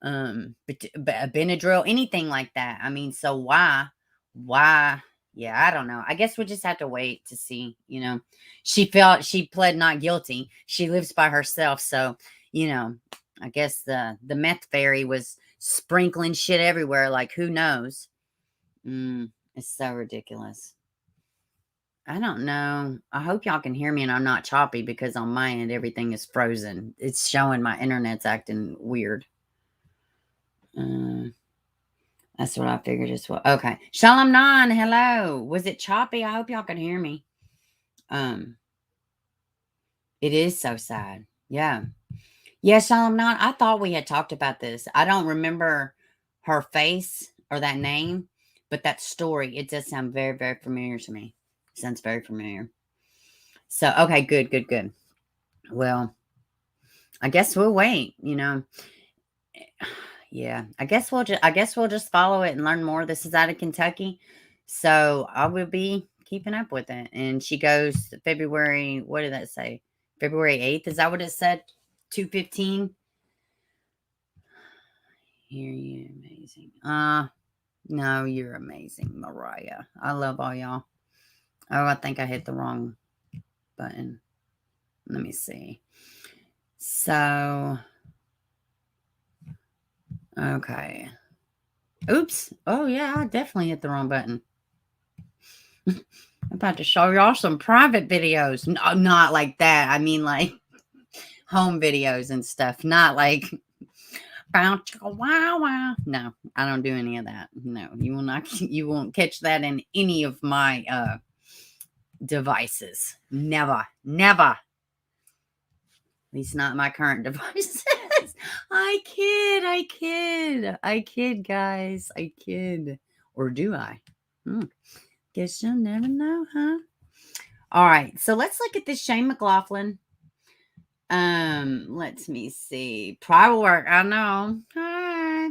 Speaker 1: Benadryl, anything like that. I mean, so why? Yeah, I don't know. I guess we'll just have to wait to see. She pled not guilty. She lives by herself, so I guess the meth fairy was sprinkling shit everywhere. Like, who knows? It's so ridiculous. I don't know. I hope y'all can hear me and I'm not choppy, because on my end everything is frozen. It's showing my internet's acting weird. That's what I figured as well. Okay. Shalom 9, hello. Was it choppy? I hope y'all can hear me. It is so sad. Yeah. Yeah, Shalom 9. I thought we had talked about this. I don't remember her face or that name, but that story, it does sound very, very familiar to me. Sounds very familiar. So, okay, good. Well, I guess we'll wait, Yeah, I guess we'll just follow it and learn more. This is out of Kentucky, so I will be keeping up with it. And she goes February. What did that say? February 8th. Is that what it said? 2:15. Hear you, amazing. No, you're amazing, Mariah. I love all y'all. Oh, I think I hit the wrong button. Let me see. So, okay. Oops. Oh, yeah, I definitely hit the wrong button. I'm about to show y'all some private videos. No, not like that. I mean, like home videos and stuff. Not like wow. No, I don't do any of that. No, you will not. You won't catch that in any of my devices. Never. At least not my current devices. I kid, guys. I kid. Or do I? Guess you'll never know, huh? All right. So let's look at this Shane McLaughlin. Let me see. Private work. I know. Hi.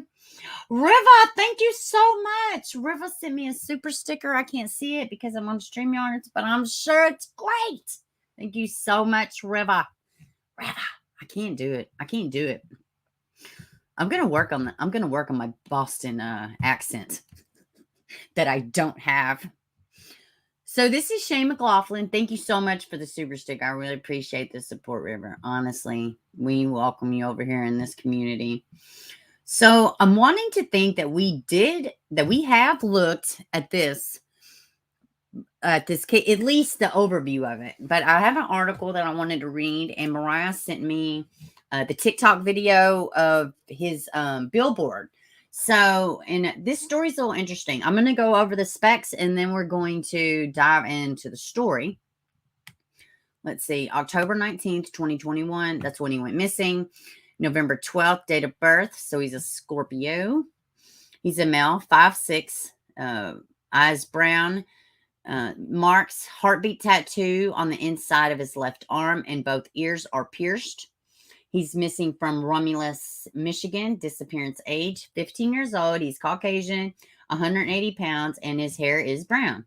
Speaker 1: Riva, thank you so much. Riva sent me a super sticker. I can't see it because I'm on StreamYard, but I'm sure it's great. Thank you so much, Riva. Riva. I can't do it. I can't do it. I'm gonna work on my Boston accent that I don't have. So this is Shaylynn McLaughlin. Thank you so much for the super sticker. I really appreciate the support, River. Honestly, we welcome you over here in this community. So I'm wanting to think that we have looked at this case, at least the overview of it. But I have an article that I wanted to read, and Mariah sent me the TikTok video of his billboard. So, and this story's a little interesting. I'm going to go over the specs, and then we're going to dive into the story. Let's see, October 19th, 2021. That's when he went missing. November 12th, date of birth. So he's a Scorpio. He's a male, 5'6", eyes brown. Mark's heartbeat tattoo on the inside of his left arm, and both ears are pierced. He's missing from Romulus, Michigan. Disappearance age, 15 years old. He's Caucasian, 180 pounds, and his hair is brown.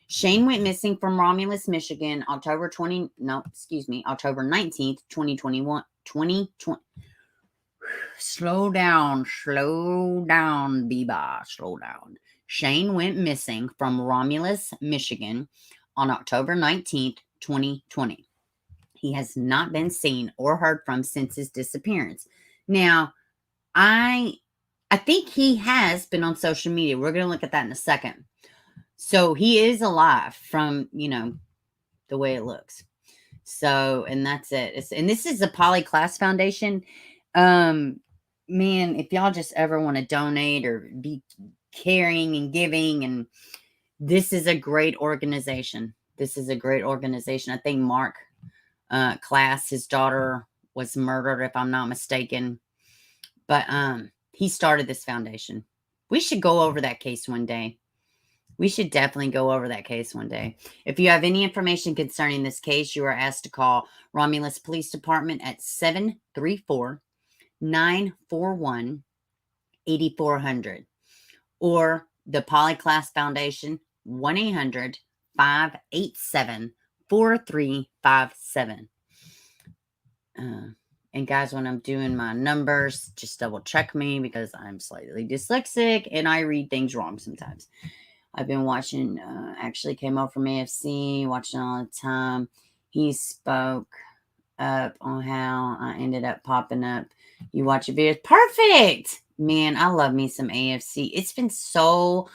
Speaker 1: Shane went missing from Romulus, Michigan, October 19th, 2021. 2020. Slow down, Biba, slow down. Shane went missing from Romulus, Michigan on October 19th, 2020. He has not been seen or heard from since his disappearance. Now, I think he has been on social media. We're going to look at that in a second. So he is alive from, the way it looks. So, and that's it. And this is a Poly Class Foundation. Man, if y'all just ever want to donate or be caring and giving, and this is a great organization. I think Mark Class, his daughter was murdered, if I'm not mistaken. But he started this foundation. We should go over that case one day. We should definitely go over that case one day. If you have any information concerning this case, you are asked to call Romulus Police Department at 734-941-8400 or the Polyclass Foundation, 1-800-587-4357. And guys, when I'm doing my numbers, just double check me because I'm slightly dyslexic and I read things wrong sometimes. I've been watching, actually came over from AFC, watching all the time. He spoke up on how I ended up popping up. You watch your videos. Perfect! Man, I love me some AFC. It's been so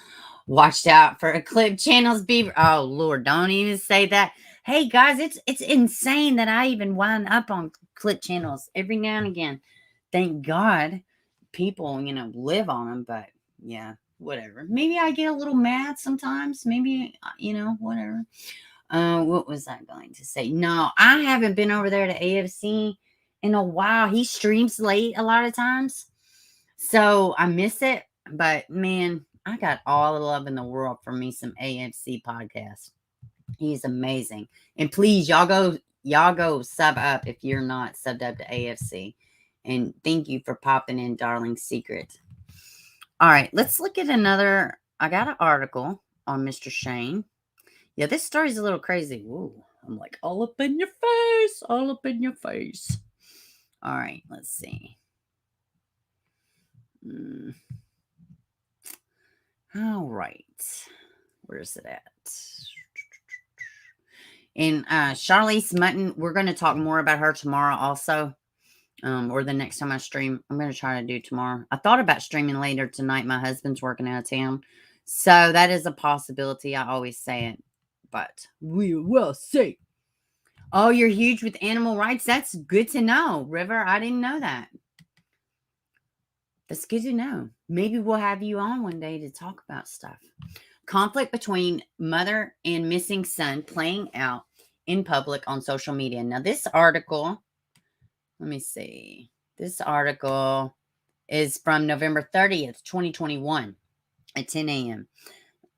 Speaker 1: watched out for clip channels. Oh, Lord, don't even say that. Hey, guys, it's insane that I even wind up on clip channels every now and again. Thank God people, live on them, but yeah. Whatever. Maybe I get a little mad sometimes. Maybe, whatever. What was I going to say? No, I haven't been over there to AFC in a while. He streams late a lot of times. So I miss it. But man, I got all the love in the world for me some AFC podcast. He's amazing. And please, y'all go sub up if you're not subbed up to AFC. And thank you for popping in, Darling Secret. All right, let's look at another. I got an article on Mr. Shane. Yeah, this story's a little crazy. Whoa, I'm like all up in your face, all up in your face. All right, let's see. All right, where's it at? And Charlise Mutten, we're going to talk more about her tomorrow also. Or the next time I stream. I'm going to try to do tomorrow. I thought about streaming later tonight. My husband's working out of town. So that is a possibility. I always say it. But we will see. Oh, you're huge with animal rights? That's good to know, River. I didn't know that. That's good to know. Maybe we'll have you on one day to talk about stuff. Conflict between mother and missing son playing out in public on social media. Now, this article... Let me see. This article is from November 30th, 2021 at 10 a.m.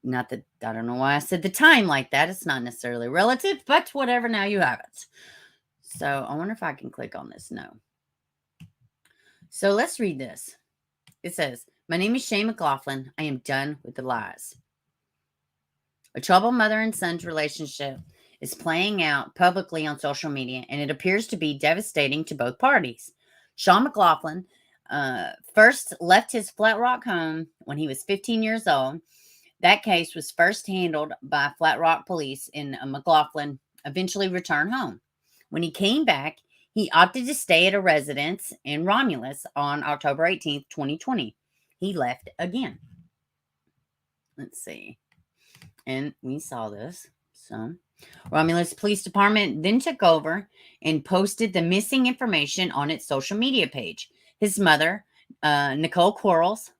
Speaker 1: Not that, I don't know why I said the time like that. It's not necessarily relative, but whatever. Now you have it. So I wonder if I can click on this. No. So let's read this. It says, "My name is Shaylynn McLaughlin. I am done with the lies. A troubled mother and son's relationship is playing out publicly on social media, and it appears to be devastating to both parties. Sean McLaughlin first left his Flat Rock home when he was 15 years old. That case was first handled by Flat Rock police, and McLaughlin eventually returned home. When he came back, he opted to stay at a residence in Romulus on October 18th, 2020. He left again. Let's see. And we saw this. So, Romulus Police Department then took over and posted the missing information on its social media page. His mother, Nicole Quarles,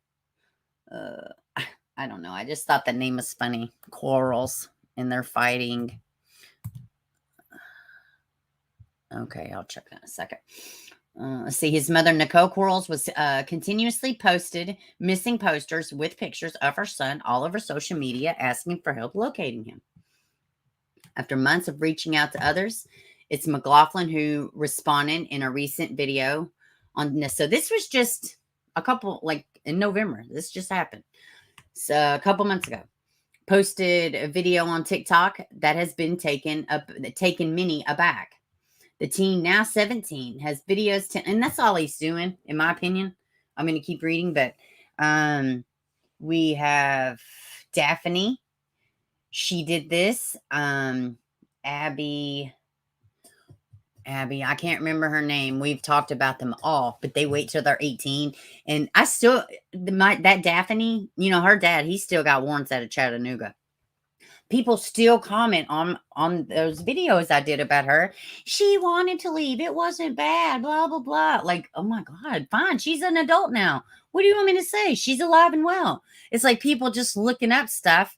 Speaker 1: I don't know. I just thought the name was funny. Quarles, and they're fighting. Okay, I'll check that in a second. Let's see. His mother, Nicole Quarles, was continuously posted missing posters with pictures of her son all over social media, asking for help locating him. After months of reaching out to others, it's McLaughlin who responded in a recent video on this. So this was just a couple, like in November. This just happened. So a couple months ago. Posted a video on TikTok that has been taken many aback. The teen, now 17, has videos, and that's all he's doing, in my opinion. I'm going to keep reading, but we have Daphne. She did this. Abby, I can't remember her name. We've talked about them all, but they wait till they're 18. And I still, that Daphne, her dad, he still got warrants out of Chattanooga. People still comment on those videos I did about her. She wanted to leave. It wasn't bad, blah, blah, blah. Like, oh my God, fine. She's an adult now. What do you want me to say? She's alive and well. It's like people just looking up stuff.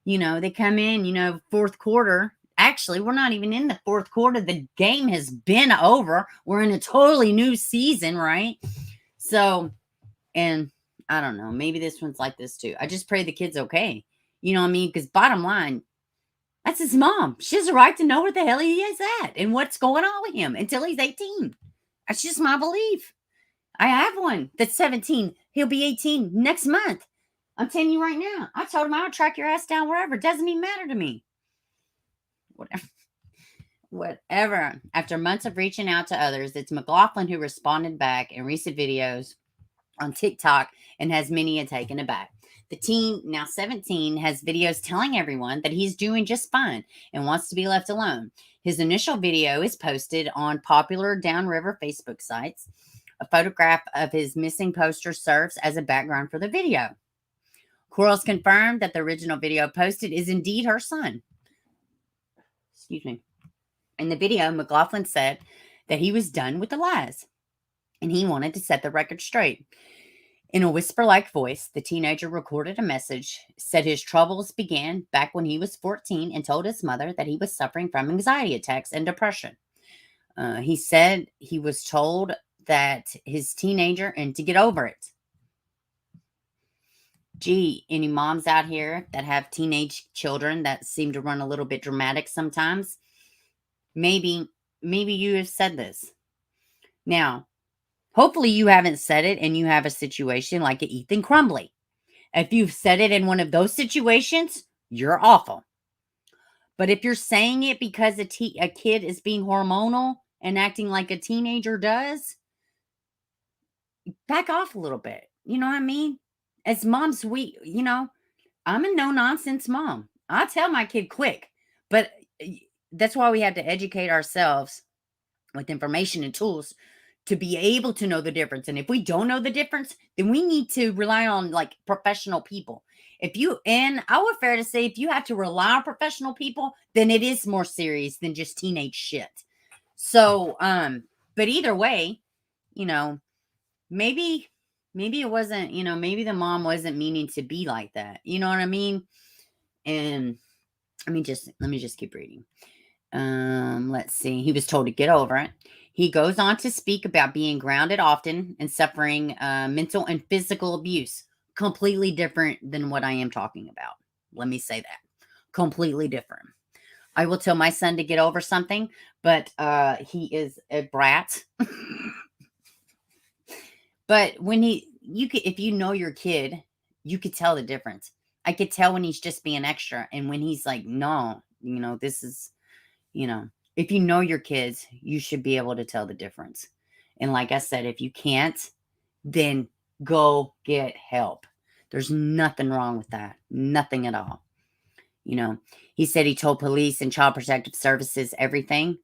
Speaker 1: They come in, fourth quarter. Actually, we're not even in the fourth quarter. The game has been over. We're in a totally new season, right? So, and I don't know. Maybe this one's like this too. I just pray the kid's okay. You know what I mean? Because bottom line, that's his mom. She has a right to know where the hell he is at and what's going on with him until he's 18. That's just my belief. I have one that's 17. He'll be 18 next month. I'm telling you right now. I told him I would track your ass down wherever. It doesn't even matter to me. Whatever. After months of reaching out to others, it's McLaughlin who responded back in recent videos on TikTok and has many taken aback. The teen, now 17, has videos telling everyone that he's doing just fine and wants to be left alone. His initial video is posted on popular downriver Facebook sites. A photograph of his missing poster serves as a background for the video. Quarles confirmed that the original video posted is indeed her son. Excuse me. In the video, McLaughlin said that he was done with the lies and he wanted to set the record straight. In a whisper-like voice, the teenager recorded a message, said his troubles began back when he was 14, and told his mother that he was suffering from anxiety attacks and depression. He said he was told that his teenager and to get over it. Gee, any moms out here that have teenage children that seem to run a little bit dramatic sometimes, maybe you have said this. Now, hopefully you haven't said it and you have a situation like an Ethan Crumbly. If you've said it in one of those situations, you're awful. But if you're saying it because a kid is being hormonal and acting like a teenager does, back off a little bit. You know what I mean? As moms, I'm a no-nonsense mom. I tell my kid quick. But that's why we have to educate ourselves with information and tools to be able to know the difference. And if we don't know the difference, then we need to rely on like professional people. And I would fair to say, if you have to rely on professional people, then it is more serious than just teenage shit. So, but either way, maybe it wasn't, maybe the mom wasn't meaning to be like that. You know what I mean? And let me just keep reading. Let's see. He was told to get over it. He goes on to speak about being grounded often and suffering mental and physical abuse. Completely different than what I am talking about. Let me say that. Completely different. I will tell my son to get over something, but he is a brat. But when you could, if you know your kid, you could tell the difference. I could tell when he's just being extra and when he's like, no, this is, if you know your kids, you should be able to tell the difference. And like I said, if you can't, then go get help. There's nothing wrong with that. Nothing at all. He said he told police and child protective services everything,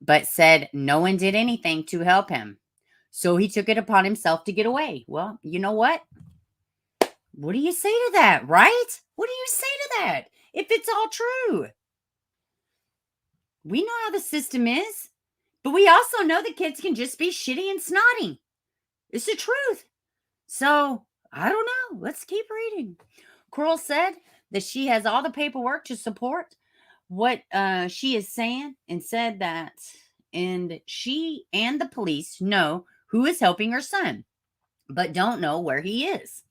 Speaker 1: but said no one did anything to help him. So he took it upon himself to get away. Well, you know what? What do you say to that, right? What do you say to that? If it's all true. We know how the system is, but we also know that kids can just be shitty and snotty. It's the truth. So, I don't know. Let's keep reading. Coral said that she has all the paperwork to support what she is saying and said that, and she and the police know who is helping her son, but don't know where he is.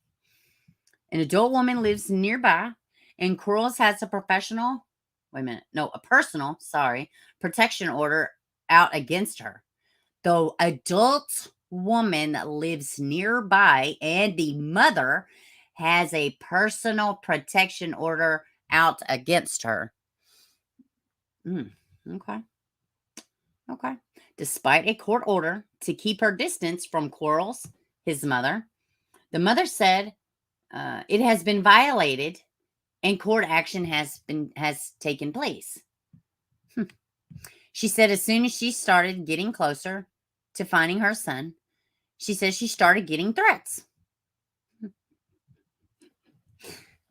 Speaker 1: An adult woman lives nearby, and Corals has a personal protection order out against her. The adult woman lives nearby, and the mother has a personal protection order out against her. Okay. Okay. Despite a court order to keep her distance from Quarles, his mother, the mother said it has been violated and court action has taken place. She said as soon as she started getting closer to finding her son, she says she started getting threats.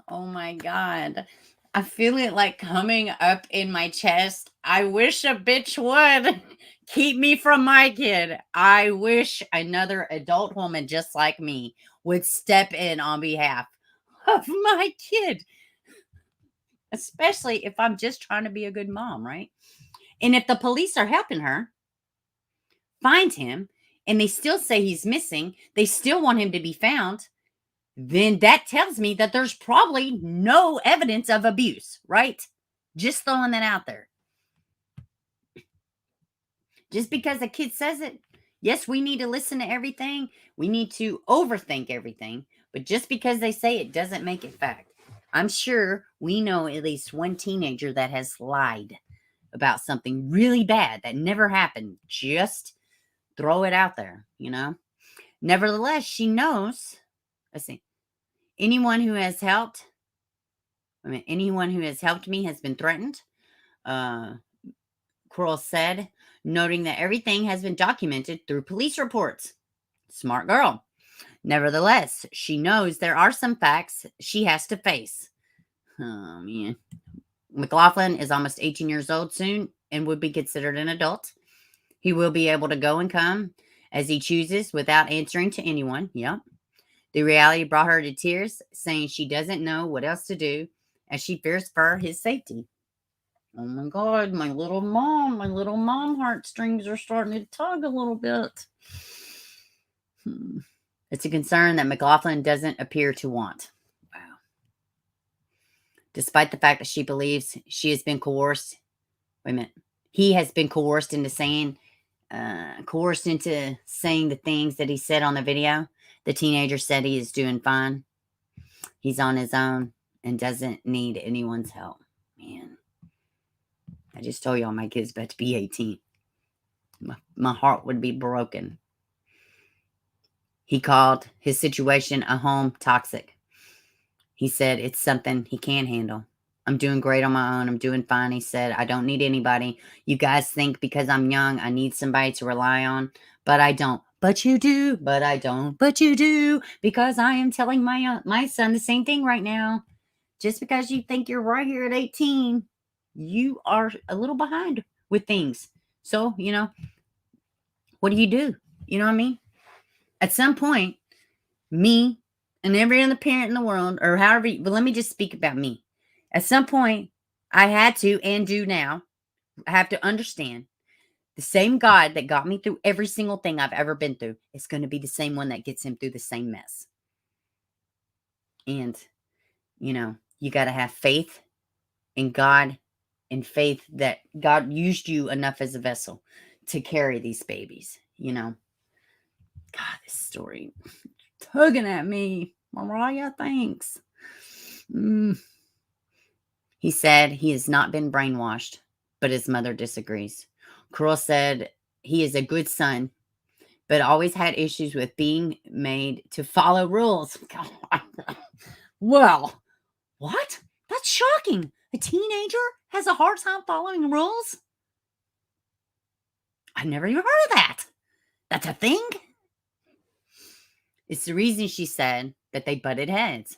Speaker 1: Oh my God. I feel it like coming up in my chest. I wish a bitch would keep me from my kid. I wish another adult woman just like me would step in on behalf of my kid. Especially if I'm just trying to be a good mom, right? And if the police are helping her find him and they still say he's missing, they still want him to be found, then that tells me that there's probably no evidence of abuse, right? Just throwing that out there. Just because a kid says it, yes, we need to listen to everything. We need to overthink everything. But just because they say it doesn't make it fact. I'm sure we know at least one teenager that has lied about something really bad that never happened. Just throw it out there, Nevertheless, she knows. Let's see. Anyone who has helped me has been threatened. Kroll said, noting that everything has been documented through police reports. Smart girl. Nevertheless, she knows there are some facts she has to face. Oh, man. McLaughlin is almost 18 years old soon and would be considered an adult. He will be able to go and come as he chooses without answering to anyone. Yep. The reality brought her to tears, saying she doesn't know what else to do as she fears for his safety. Oh my God, my little mom heartstrings are starting to tug a little bit. It's a concern that McLaughlin doesn't appear to want. Wow. Despite the fact that she believes she has been coerced. Wait a minute. He has been coerced into saying the things that he said on the video. The teenager said he is doing fine. He's on his own and doesn't need anyone's help. Man, I just told y'all my kid's about to be 18. My heart would be broken. He called his situation a home toxic. He said it's something he can't handle. I'm doing great on my own. I'm doing fine. He said, I don't need anybody. You guys think because I'm young, I need somebody to rely on, but I don't. But you do. But I don't. But you do. Because I am telling my son the same thing right now. Just because you think you're right here at 18, you are a little behind with things. So, what do? You know what I mean? At some point, me and every other parent in the world, or however, but let me just speak about me. At some point, I had to, and do now, have to understand the same God that got me through every single thing I've ever been through is going to be the same one that gets him through the same mess. And, you got to have faith in God in faith that God used you enough as a vessel to carry these babies, you know. God, this story tugging at me. Mariah, thanks. He said he has not been brainwashed, but his mother disagrees. Curl said he is a good son, but always had issues with being made to follow rules. Well, what? That's shocking. A teenager has a hard time following rules? I've never even heard of that. That's a thing? It's the reason she said that they butted heads.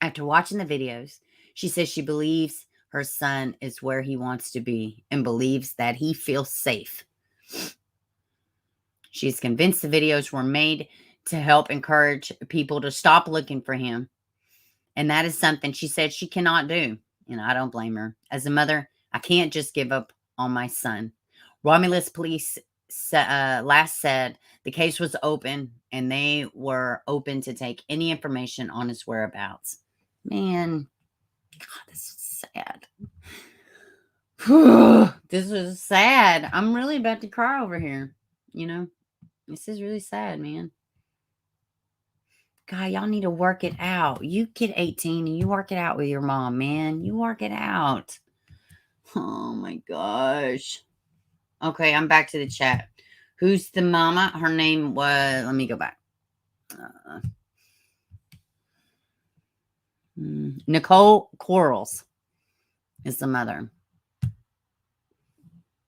Speaker 1: After watching the videos, she says she believes her son is where he wants to be and believes that he feels safe. She's convinced the videos were made to help encourage people to stop looking for him. And that is something she said she cannot do. And I don't blame her. As a mother, I can't just give up on my son. Romulus police last said the case was open and they were open to take any information on his whereabouts. Man, God, this is sad. This was sad. I'm really about to cry over here. You know, this is really sad, man. God, y'all need to work it out. You get 18 and you work it out with your mom, man. You work it out. Oh my gosh. Okay, I'm back to the chat. Who's the mama? Her name was, let me go back. Nicole Quarles is the mother.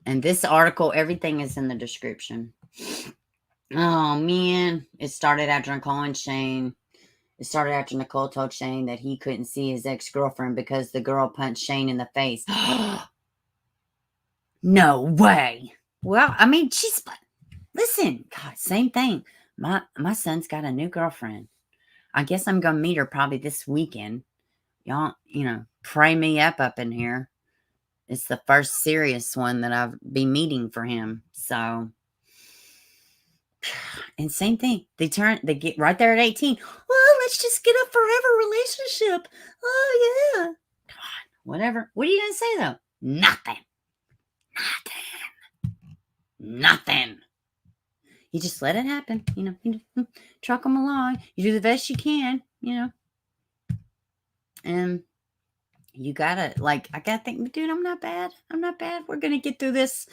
Speaker 1: And this article, everything is in the description. Oh, man. It started after Nicole and Shane. It started after Nicole told Shane that he couldn't see his ex-girlfriend because the girl punched Shane in the face. No way. Well, I mean, listen, God, same thing. My son's got a new girlfriend. I guess I'm going to meet her probably this weekend. Y'all, pray me up in here. It's the first serious one that I'll be meeting for him. So, and same thing. They get right there at 18. Well, let's just get a forever relationship. Oh, yeah. God, whatever. What are you going to say, though? Nothing. You just let it happen. Truck them along. You do the best you can, And you gotta, I gotta think, dude, I'm not bad. We're gonna get through this.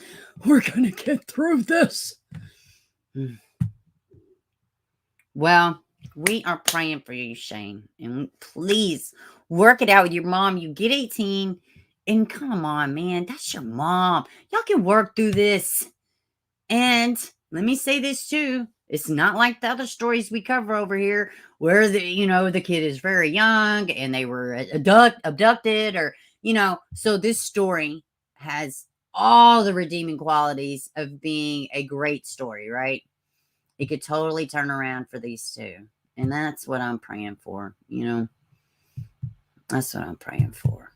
Speaker 1: Well, we are praying for you, Shane. And please work it out with your mom. You get 18. And come on, man. That's your mom. Y'all can work through this. And let me say this, too. It's not like the other stories we cover over here where the kid is very young and they were abducted or, so this story has all the redeeming qualities of being a great story, right? It could totally turn around for these two. And that's what I'm praying for, That's what I'm praying for.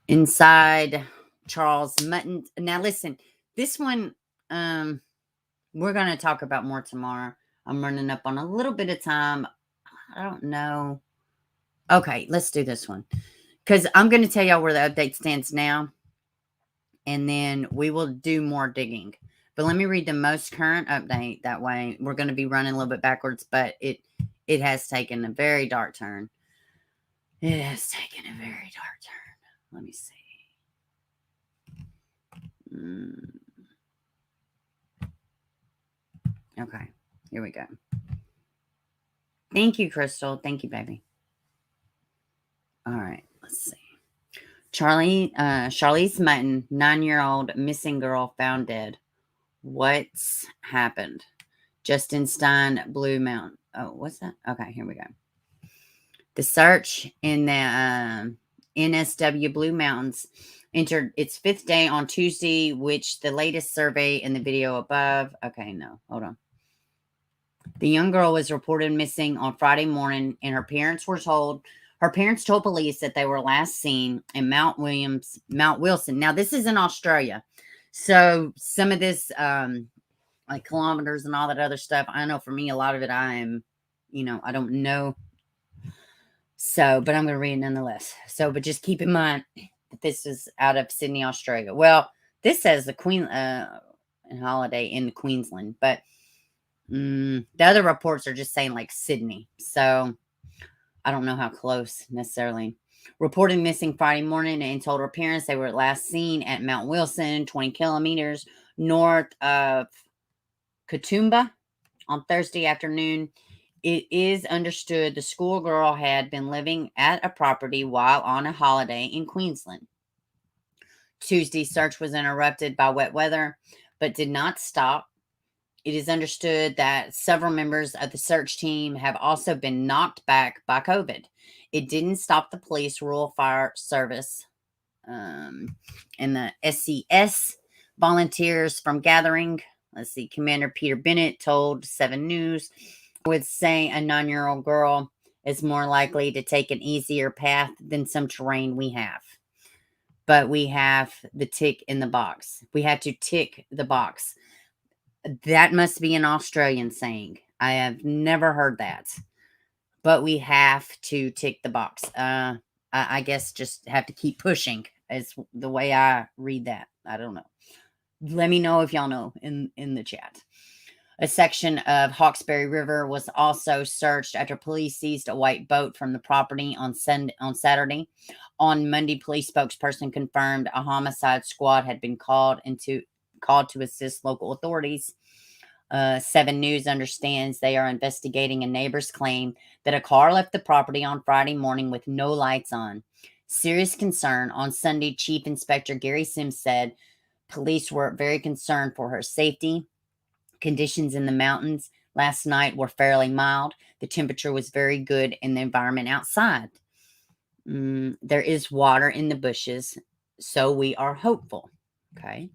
Speaker 1: Inside Charlise Mutten. Now, listen, this one, we're going to talk about more tomorrow. I'm running up on a little bit of time. I don't know. Okay, let's do this one. Because I'm going to tell y'all where the update stands now. And then we will do more digging. But let me read the most current update. That way, we're going to be running a little bit backwards. But it has taken a very dark turn. It has taken a very dark turn. Let me see. Okay, here we go. Thank you, Crystal. Thank you, baby. All right, let's see. Charlise Mutten, 9-year-old missing girl found dead. What's happened? Justin Stein, Blue Mountain. Oh, what's that? Okay, here we go. The search in the NSW Blue Mountains entered its 5th day on Tuesday, which the latest survey in the video above. Okay, no, hold on. The young girl was reported missing on Friday morning, and her parents told police that they were last seen in Mount Wilson. Now, this is in Australia. So some of this, like kilometers and all that other stuff, I know for me, a lot of it, I am, I don't know. So, but I'm going to read it nonetheless. So, but just keep in mind, This is out of Sydney, Australia. Well, this says the Queen holiday in Queensland, but the other reports are just saying like Sydney. So I don't know how close necessarily. Reported missing Friday morning and told her parents they were last seen at Mount Wilson, 20 kilometers north of Katoomba on Thursday afternoon. It is understood the schoolgirl had been living at a property while on a holiday in Queensland. Tuesday's search was interrupted by wet weather, but did not stop. It is understood that several members of the search team have also been knocked back by COVID. It didn't stop the police, Rural Fire Service, and the SCS volunteers from gathering. Let's see, Commander Peter Bennett told 7 News, would say a 9-year-old girl is more likely to take an easier path than some terrain we have. But we have the tick in the box. We had to tick the box. That must be an Australian saying. I have never heard that. But we have to tick the box. I guess just have to keep pushing is the way I read that. I don't know. Let me know if y'all know in the chat. A section of Hawkesbury River was also searched after police seized a white boat from the property on Saturday. On Monday, police spokesperson confirmed a homicide squad had been called to assist local authorities. 7 News understands they are investigating a neighbor's claim that a car left the property on Friday morning with no lights on. Serious concern. On Sunday, Chief Inspector Gary Sims said police were very concerned for her safety. Conditions in the mountains last night were fairly mild. The temperature was very good in the environment outside. There is water in the bushes, so we are hopeful. Okay.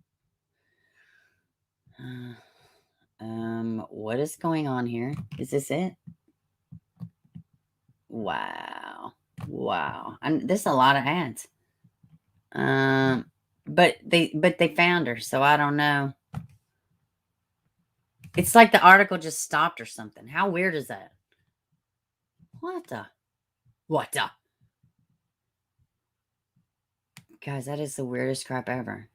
Speaker 1: What is going on here? Is this it? Wow. There's a lot of ads. But they found her, so I don't know. It's like the article just stopped or something. How weird is that? What the? Guys, that is the weirdest crap ever.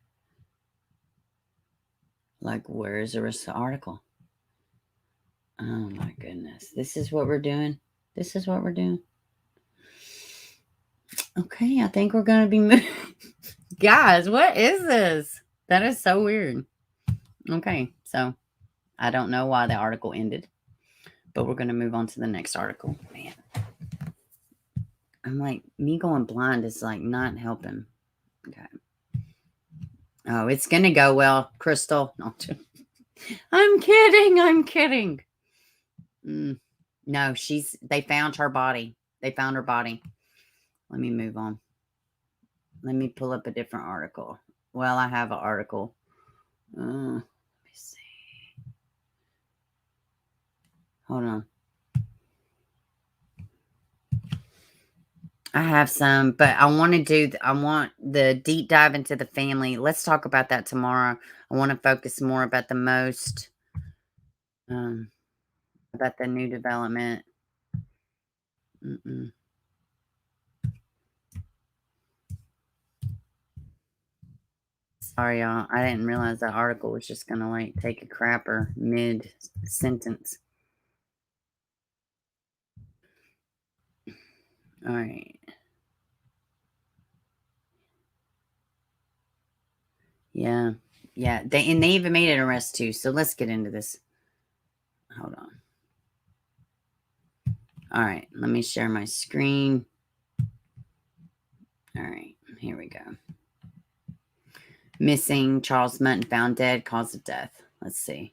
Speaker 1: Like, where is the rest of the article? Oh my goodness. This is what we're doing. Okay, I think we're going to be moving. Guys, what is this? That is so weird. Okay, so I don't know why the article ended, but we're going to move on to the next article. Man, I'm like, me going blind is like not helping. Okay. Oh, it's going to go well, Crystal. No, I'm kidding. No, they found her body. Let me move on. Let me pull up a different article. Well, I have an article. Let me see. Hold on. I have some, but I want the deep dive into the family. Let's talk about that tomorrow. I want to focus more about the most, about the new development. Sorry, y'all. I didn't realize that article was just going to like take a crapper mid-sentence. All right. Yeah. They even made an arrest too. So let's get into this. Hold on. All right. Let me share my screen. All right. Here we go. Missing, Charlise Mutten found dead, cause of death. Let's see.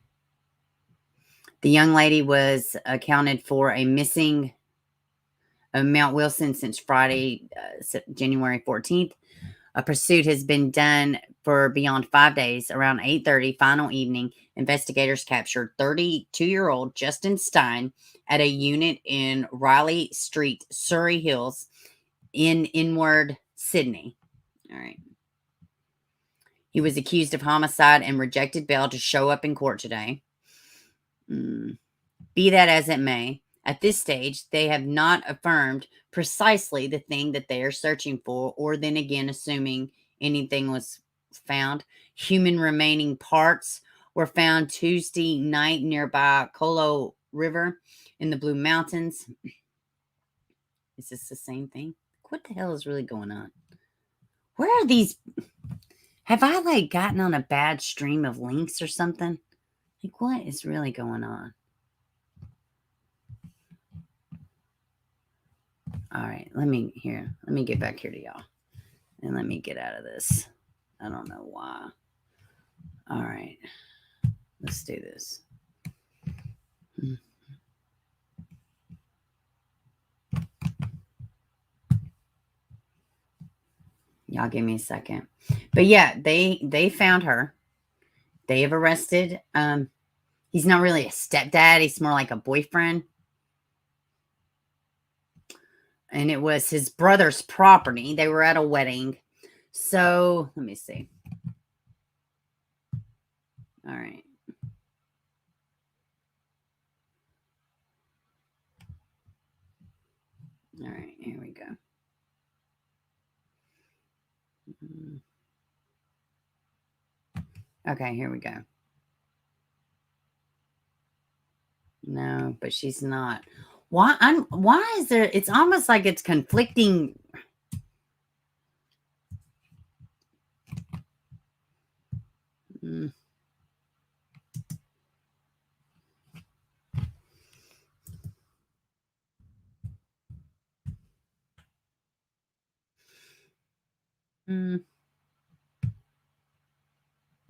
Speaker 1: The young lady was accounted for a missing Mount Wilson since Friday, January 14th. A pursuit has been done for beyond 5 days. Around 8:30, final evening, investigators captured 32-year-old Justin Stein at a unit in Riley Street, Surrey Hills, in Inward, Sydney. All right. He was accused of homicide and rejected bail to show up in court today. Be that as it may, At this stage, they have not affirmed precisely the thing that they are searching for, or then again, assuming anything was found. Human remaining parts were found Tuesday night nearby Colo River in the Blue Mountains. Is this the same thing? What the hell is really going on? Where are these? Have I like gotten on a bad stream of links or something? Like, what is really going on? All right, let me get back here to y'all. And let me get out of this. I don't know why. All right, let's do this. Y'all give me a second. But yeah, they found her. They have arrested. He's not really a stepdad. He's more like a boyfriend. And it was his brother's property. They were at a wedding. So let me see. All right. All right, here we go. Okay, here we go. No, but she's not. Why is there, it's almost like it's conflicting.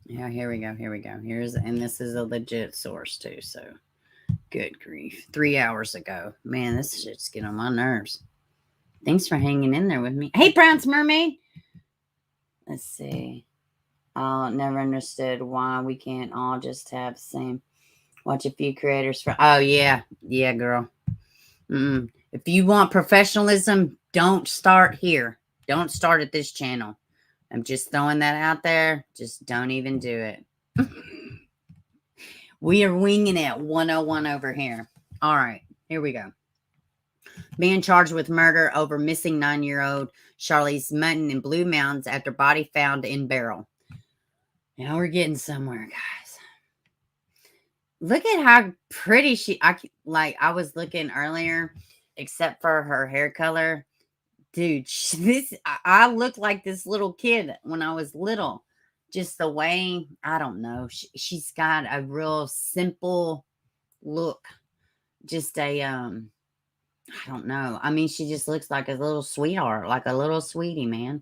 Speaker 1: Yeah, here we go. And this is a legit source too, so good grief. 3 hours ago. Man, this shit's getting on my nerves. Thanks for hanging in there with me. Hey, Brown's Mermaid. Let's see. I never understood why we can't all just have the same. Watch a few creators for. Oh, yeah. Yeah, girl. If you want professionalism, don't start here. Don't start at this channel. I'm just throwing that out there. Just don't even do it. We are winging it 101 over here. All right, here we go. Man charged with murder over missing 9-year-old Charlise Mutten in Blue Mountains after body found in barrel. Now we're getting somewhere, guys. Look at how pretty I was looking earlier, except for her hair color. Dude, I looked like this little kid when I was little. Just the way, I don't know. She's got a real simple look. Just a, I don't know. I mean, she just looks like a little sweetheart, like a little sweetie, man.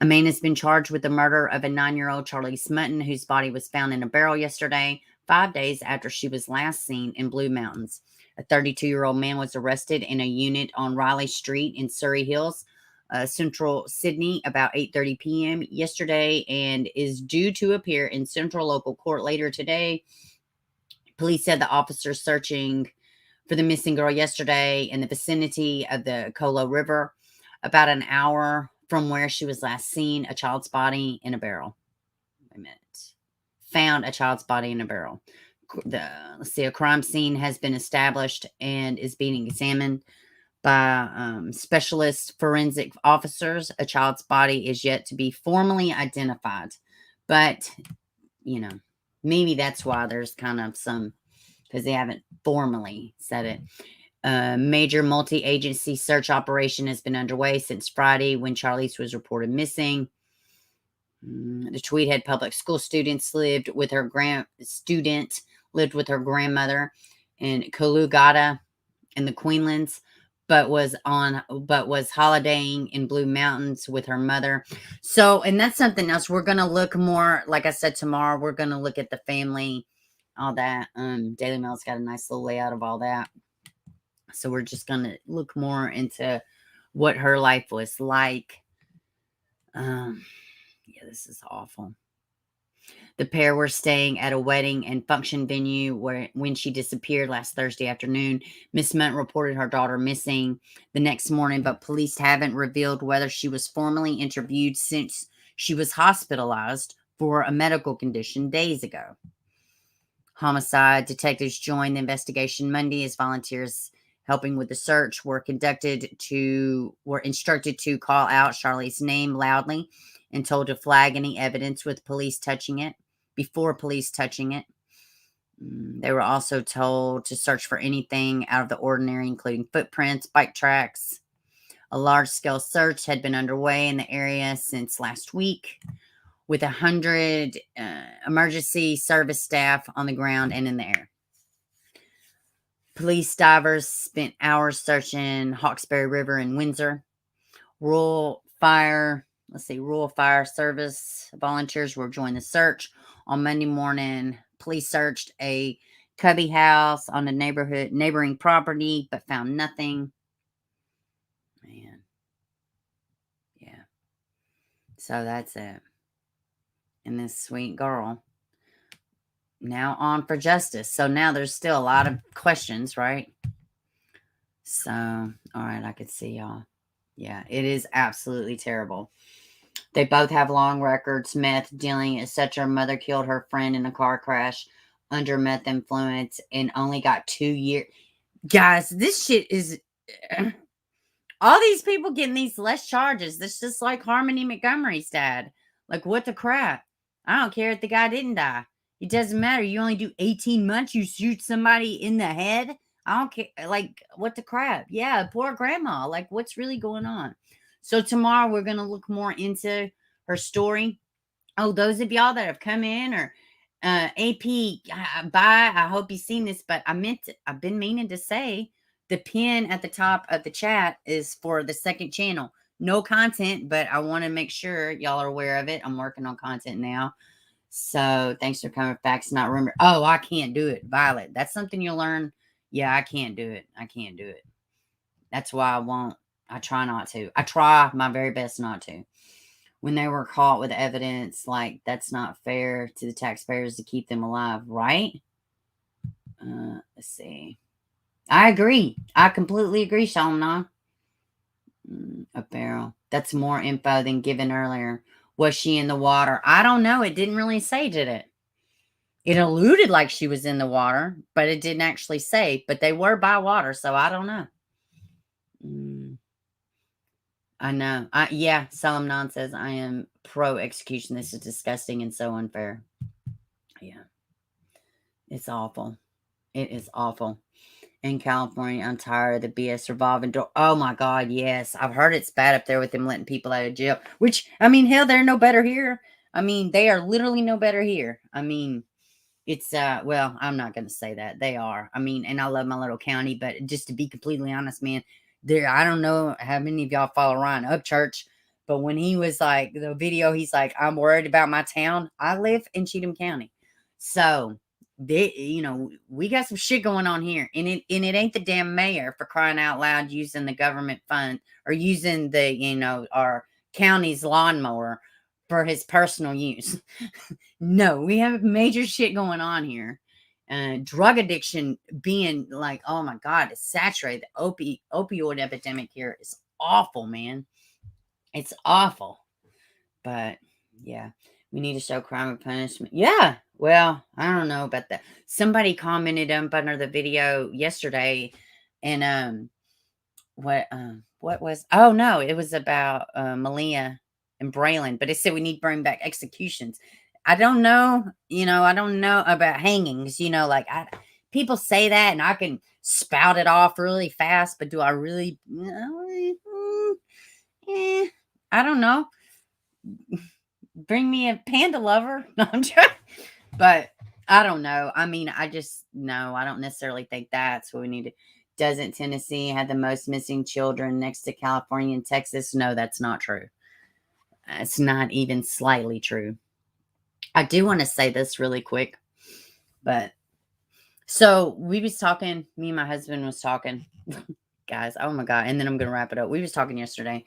Speaker 1: A man has been charged with the murder of a 9-year-old Charlise Mutten, whose body was found in a barrel yesterday, 5 days after she was last seen in Blue Mountains. A 32-year-old man was arrested in a unit on Riley Street in Surrey Hills, Central Sydney, about 8:30 p.m. yesterday, and is due to appear in Central Local Court later today. Police said the officers searching for the missing girl yesterday in the vicinity of the Colo River, about an hour from where she was last seen, a child's body in a barrel. Wait a minute. Found a child's body in a barrel. A crime scene has been established and is being examined by specialist forensic officers. A child's body is yet to be formally identified, but maybe that's why there's kind of some, because they haven't formally said it. A major multi-agency search operation has been underway since Friday when Charlise was reported missing. The Tweedhead public school students lived with her grandmother in Colougata in the Queenslands, but was holidaying in Blue Mountains with her mother. So, and that's something else. We're going to look more, like I said, tomorrow, we're going to look at the family, all that. Daily Mail's got a nice little layout of all that. So we're just going to look more into what her life was like. Yeah, this is awful. The pair were staying at a wedding and function venue when she disappeared last Thursday afternoon. Miss Munt reported her daughter missing the next morning, but police haven't revealed whether she was formally interviewed since she was hospitalized for a medical condition days ago. Homicide detectives joined the investigation Monday as volunteers helping with the search were instructed to call out Charlise's name loudly and told to flag any evidence with police touching it before police touching it. They were also told to search for anything out of the ordinary, including footprints, bike tracks. A large-scale search had been underway in the area since last week, with 100 emergency service staff on the ground and in the air. Police divers spent hours searching Hawkesbury River in Windsor. Rural Fire Service volunteers will join the search. On Monday morning, police searched a cubby house on the neighboring property, but found nothing. Man. Yeah. So that's it. And this sweet girl now on for justice. So now there's still a lot of questions, right? So, all right, I could see y'all. Yeah, it is absolutely terrible. They both have long records, meth dealing, etc. Mother killed her friend in a car crash under meth influence and only got 2 years. Guys, this shit is... all these people getting these less charges. That's just like Harmony Montgomery's dad. Like, what the crap? I don't care if the guy didn't die. It doesn't matter. You only do 18 months. You shoot somebody in the head. I don't care. Like, what the crap? Yeah, poor grandma. Like, what's really going on? So tomorrow we're going to look more into her story. Oh, those of y'all that have come in or AP, bye. I hope you've seen this, but I've been meaning to say the pin at the top of the chat is for the second channel. No content, but I want to make sure y'all are aware of it. I'm working on content now. So thanks for coming. Facts, not rumor. Oh, I can't do it. Violet. That's something you'll learn. Yeah, I can't do it. I can't do it. That's why I won't. I try not to. I try my very best not to. When they were caught with evidence, like, that's not fair to the taxpayers to keep them alive, right? Let's see. I agree. I completely agree, Shaylynn. A barrel. That's more info than given earlier. Was she in the water? I don't know. It didn't really say, did it? It alluded like she was in the water, but it didn't actually say. But they were by water, so I don't know. I know. Yeah, Salamnon says, I am pro-execution. This is disgusting and so unfair. Yeah. It's awful. It is awful. In California, I'm tired of the BS revolving door. Oh, my God, yes. I've heard it's bad up there with them letting people out of jail. Which, I mean, hell, they're no better here. I mean, they are literally no better here. I mean, it's, well, I'm not going to say that. They are. I mean, and I love my little county, but just to be completely honest, man, I don't know how many of y'all follow Ryan Upchurch, but when he was like, the video, he's like, I'm worried about my town. I live in Cheatham County. So, we got some shit going on here, and it ain't the damn mayor, for crying out loud, using the government fund or using the, our county's lawnmower for his personal use. No, we have major shit going on here. Drug addiction being like, oh my God, it's saturated. The opioid epidemic here is awful, man. It's awful. But yeah, we need to show crime and punishment. Yeah, well, I don't know about that. Somebody commented up under the video yesterday, and what was? Oh no, it was about Malia and Braylon, but it said we need to bring back executions. I don't know, I don't know about hangings. Like people say that, and I can spout it off really fast, but do I really? I don't know. Bring me a panda lover. No, I'm trying, but I don't know. I mean, I don't necessarily think that's what we need to. Doesn't Tennessee have the most missing children next to California and Texas? No, that's not true. It's not even slightly true. I do want to say this really quick, but so we was talking, me and my husband was talking, guys, oh my God. And then I'm going to wrap it up. We was talking yesterday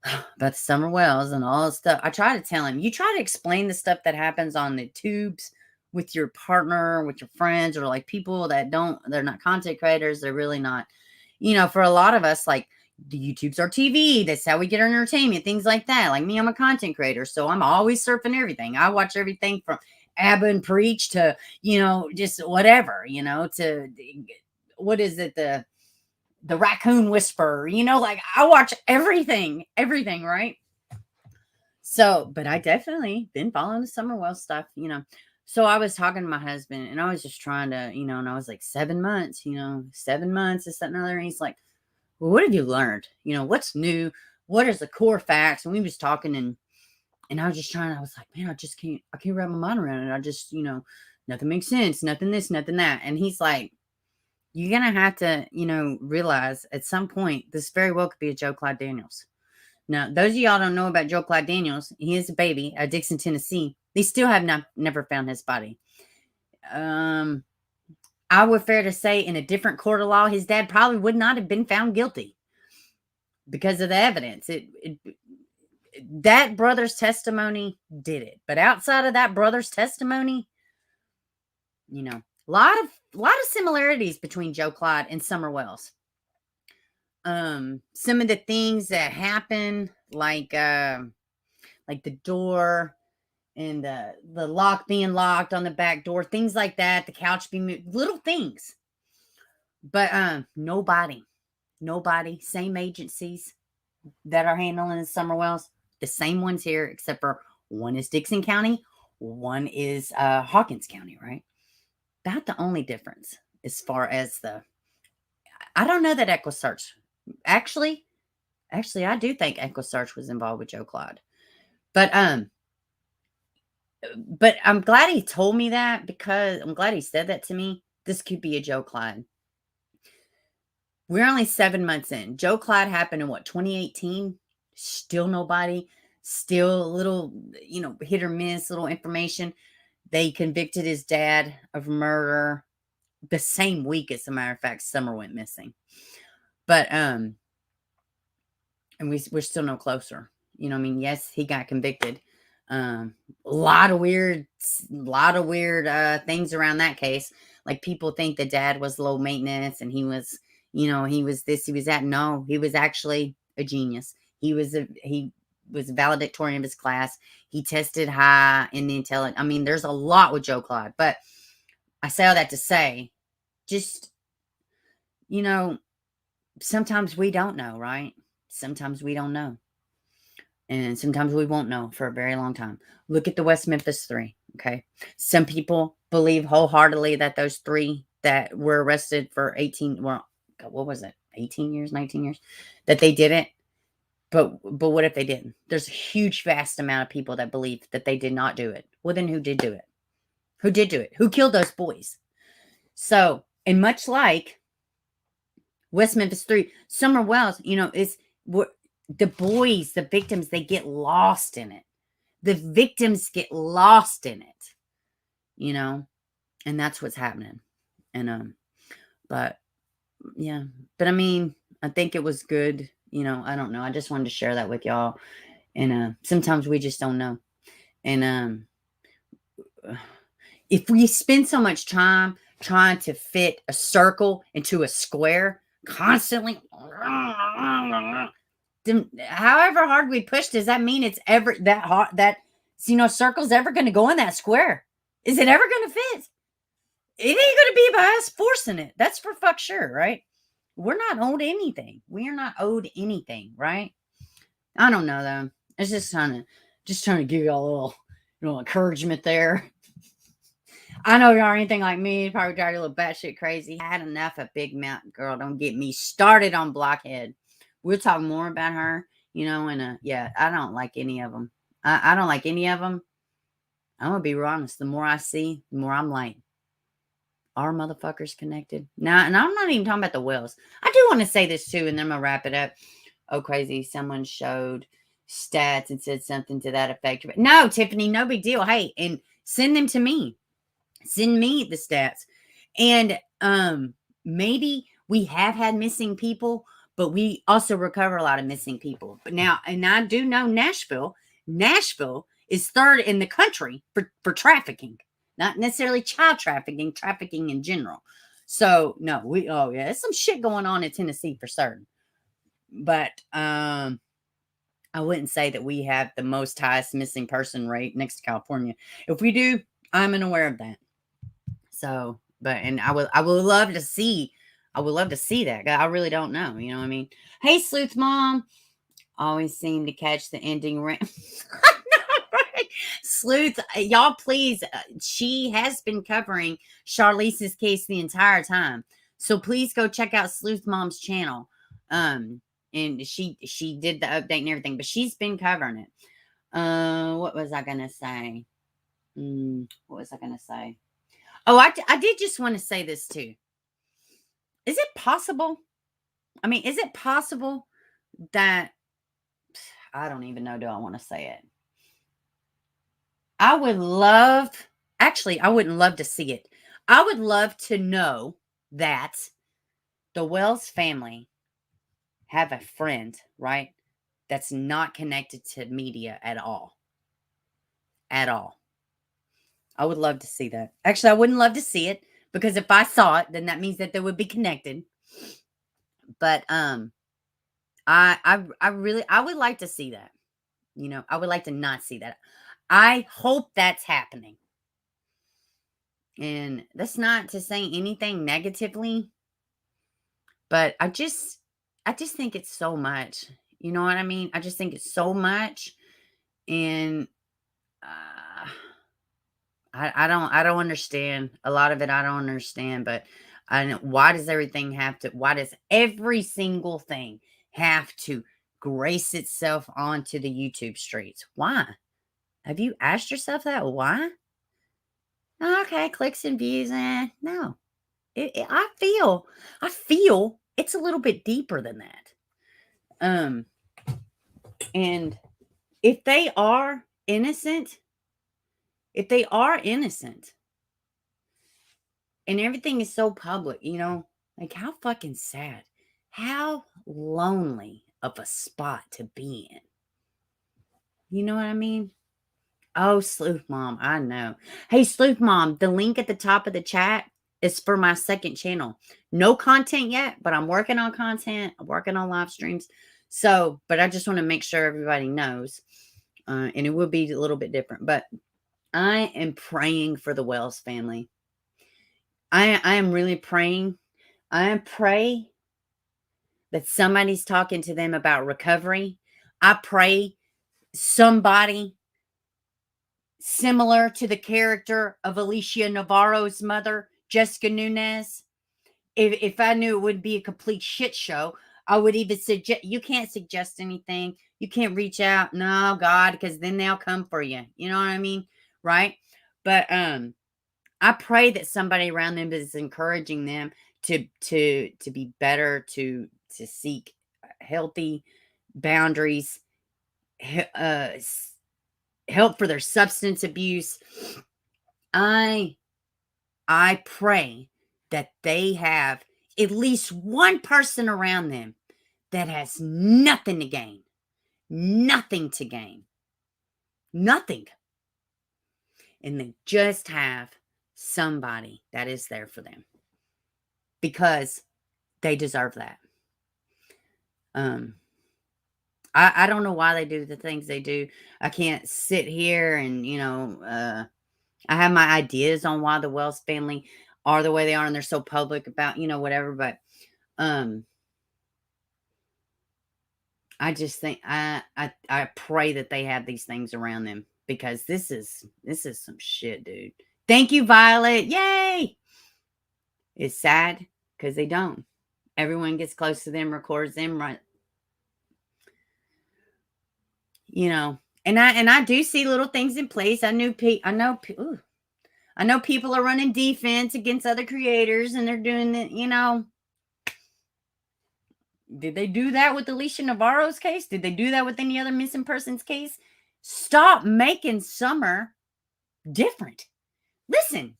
Speaker 1: about the summer wells and all this stuff. I try to tell him, you try to explain the stuff that happens on the tubes with your partner, with your friends, or like people that they're not content creators. They're really not, for a lot of us, like the YouTube's our TV. That's how we get our entertainment, things like that. Like me, I'm a content creator, so I'm always surfing everything. I watch everything from Abba and Preach to, just whatever, to what is it? The Raccoon Whisperer, like I watch everything, right? So, but I definitely been following the Summerwell stuff. So I was talking to my husband and I was just trying to, and I was like 7 months, 7 months, this, that, and other. And he's like, well, what have you learned? What's new? What is the core facts? And we was talking and I was just trying, I was like, man, I can't wrap my mind around it. I just, nothing makes sense, nothing this, nothing that. And he's like, you're going to have to, realize at some point, this very well could be a Joe Clyde Daniels. Now, those of y'all don't know about Joe Clyde Daniels, he is a baby at Dixon, Tennessee. They still have never found his body. I would fair to say in a different court of law, his dad probably would not have been found guilty because of the evidence. That brother's testimony did it. But outside of that brother's testimony, a lot of similarities between Joe Clyde and Summer Wells. Some of the things that happen, like the door and the lock being locked on the back door, things like that, the couch being moved, little things. But nobody, same agencies that are handling the Summer Wells, the same ones here, except for one is Dixon County, one is Hawkins County, right? About the only difference as far as I don't know that EchoSearch. Actually, I do think EchoSearch was involved with Joe Clyde. But I'm glad he told me that, because I'm glad he said that to me. This could be a Joe Clyde. We're only 7 months in. Joe Clyde happened in 2018? Still nobody. Still a little, hit or miss, little information. They convicted his dad of murder the same week, as a matter of fact, Summer went missing. But, and we're still no closer. Yes, he got convicted. A lot of weird things around that case. Like, people think the dad was low maintenance and he was, he was this, he was that. No, he was actually a genius. He was valedictorian of his class. He tested high in the intelligence. There's a lot with Joe Clyde, but I say all that to say, just, sometimes we don't know, right? Sometimes we don't know. And sometimes we won't know for a very long time. Look at the West Memphis 3, okay? Some people believe wholeheartedly that those 3 that were arrested for 18 years, 19 years, that they did it. But what if they didn't? There's a huge, vast amount of people that believe that they did not do it. Well, then who did do it? Who did do it? Who killed those boys? So, and much like West Memphis 3, Summer Wells, the boys, the victims, they get lost in it. The victims get lost in it, and that's what's happening. And, but yeah, but I think it was good. I don't know. I just wanted to share that with y'all. And, sometimes we just don't know. And, if we spend so much time trying to fit a circle into a square constantly, however hard we push, does that mean it's ever that hard, that circle's ever going to go in that square? Is it ever going to fit? It ain't going to be by us forcing it. That's for fuck sure, right? We're not owed anything. We are not owed anything, right? I don't know though. It's just trying to give y'all a little, encouragement there. I know y'all are anything like me. You probably drive you a little batshit crazy. I had enough of Big Mountain Girl. Don't get me started on Blockhead. We'll talk more about her, and yeah, I don't like any of them. I don't like any of them. I'm going to be real honest. The more I see, the more I'm like, are motherfuckers connected? Now, and I'm not even talking about the Wells. I do want to say this too, and then I'm going to wrap it up. Oh, crazy. Someone showed stats and said something to that effect. No, Tiffany, no big deal. Hey, and send them to me. Send me the stats. And maybe we have had missing people, but we also recover a lot of missing people. But now, and I do know Nashville is 3rd in the country for trafficking. Not necessarily child trafficking in general. So no, there's some shit going on in Tennessee for certain. But I wouldn't say that we have the highest missing person rate next to California. If we do, I'm unaware of that. So, but and I would love to see. I would love to see that. I really don't know. You know what I mean? Hey, Sleuth Mom. Always seem to catch the ending right. Right? Sleuth, y'all, please. She has been covering Charlise's case the entire time, so please go check out Sleuth Mom's channel. And she did the update and everything, but she's been covering it. What was I gonna say? What was I gonna say? Oh, I did just want to say this too. Is it possible? I mean, is it possible that I don't even know, do I want to say it? I would love, actually, I wouldn't love to see it. I would love to know that the Wells family have a friend, right? That's not connected to media at all. At all. I would love to see that. Actually, I wouldn't love to see it because if I saw it, then that means that they would be connected. But I really I would like to see that. You know, I would like to not see that. I hope that's happening. And that's not to say anything negatively, but I just think it's so much. You know what I mean? I just think it's so much, and uh, I don't understand a lot of it. I don't understand, but I know, why does everything have to? Why does every single thing have to grace itself onto the YouTube streets? Why? Have you asked yourself that? Why? Okay, clicks and views. No, I feel it's a little bit deeper than that. Um, and if they are innocent, if they are innocent, and everything is so public, you know, like how fucking sad, how lonely of a spot to be in. You know what I mean? Oh, Sleuth Mom, I know. Hey, Sleuth Mom, the link at the top of the chat is for my second channel. No content yet, but I'm working on content. I'm working on live streams. So, but I just want to make sure everybody knows. And it will be a little bit different. But I am praying for the Wells family. I am really praying. I pray that somebody's talking to them about recovery. I pray somebody similar to the character of Alicia Navarro's mother, Jessica Nunez. If I knew it would be a complete shit show, I would even suggest you can't suggest anything. You can't reach out. No, God, because then they'll come for you. You know what I mean? Right? But I pray that somebody around them is encouraging them to be better, to seek healthy boundaries, help for their substance abuse. I pray that they have at least one person around them that has nothing to gain. Nothing to gain. Nothing. And they just have somebody that is there for them. Because they deserve that. I don't know why they do the things they do. I can't sit here and, I have my ideas on why the Wells family are the way they are and they're so public about, whatever, but I just think I pray that they have these things around them because this is some shit, dude. Thank you, Violet. Yay! It's sad because they don't. Everyone gets close to them, records them, right? And I do see little things in place. I know people are running defense against other creators and they're doing it, Did they do that with Alicia Navarro's case? Did they do that with any other missing persons case? Stop making Summer different. Listen,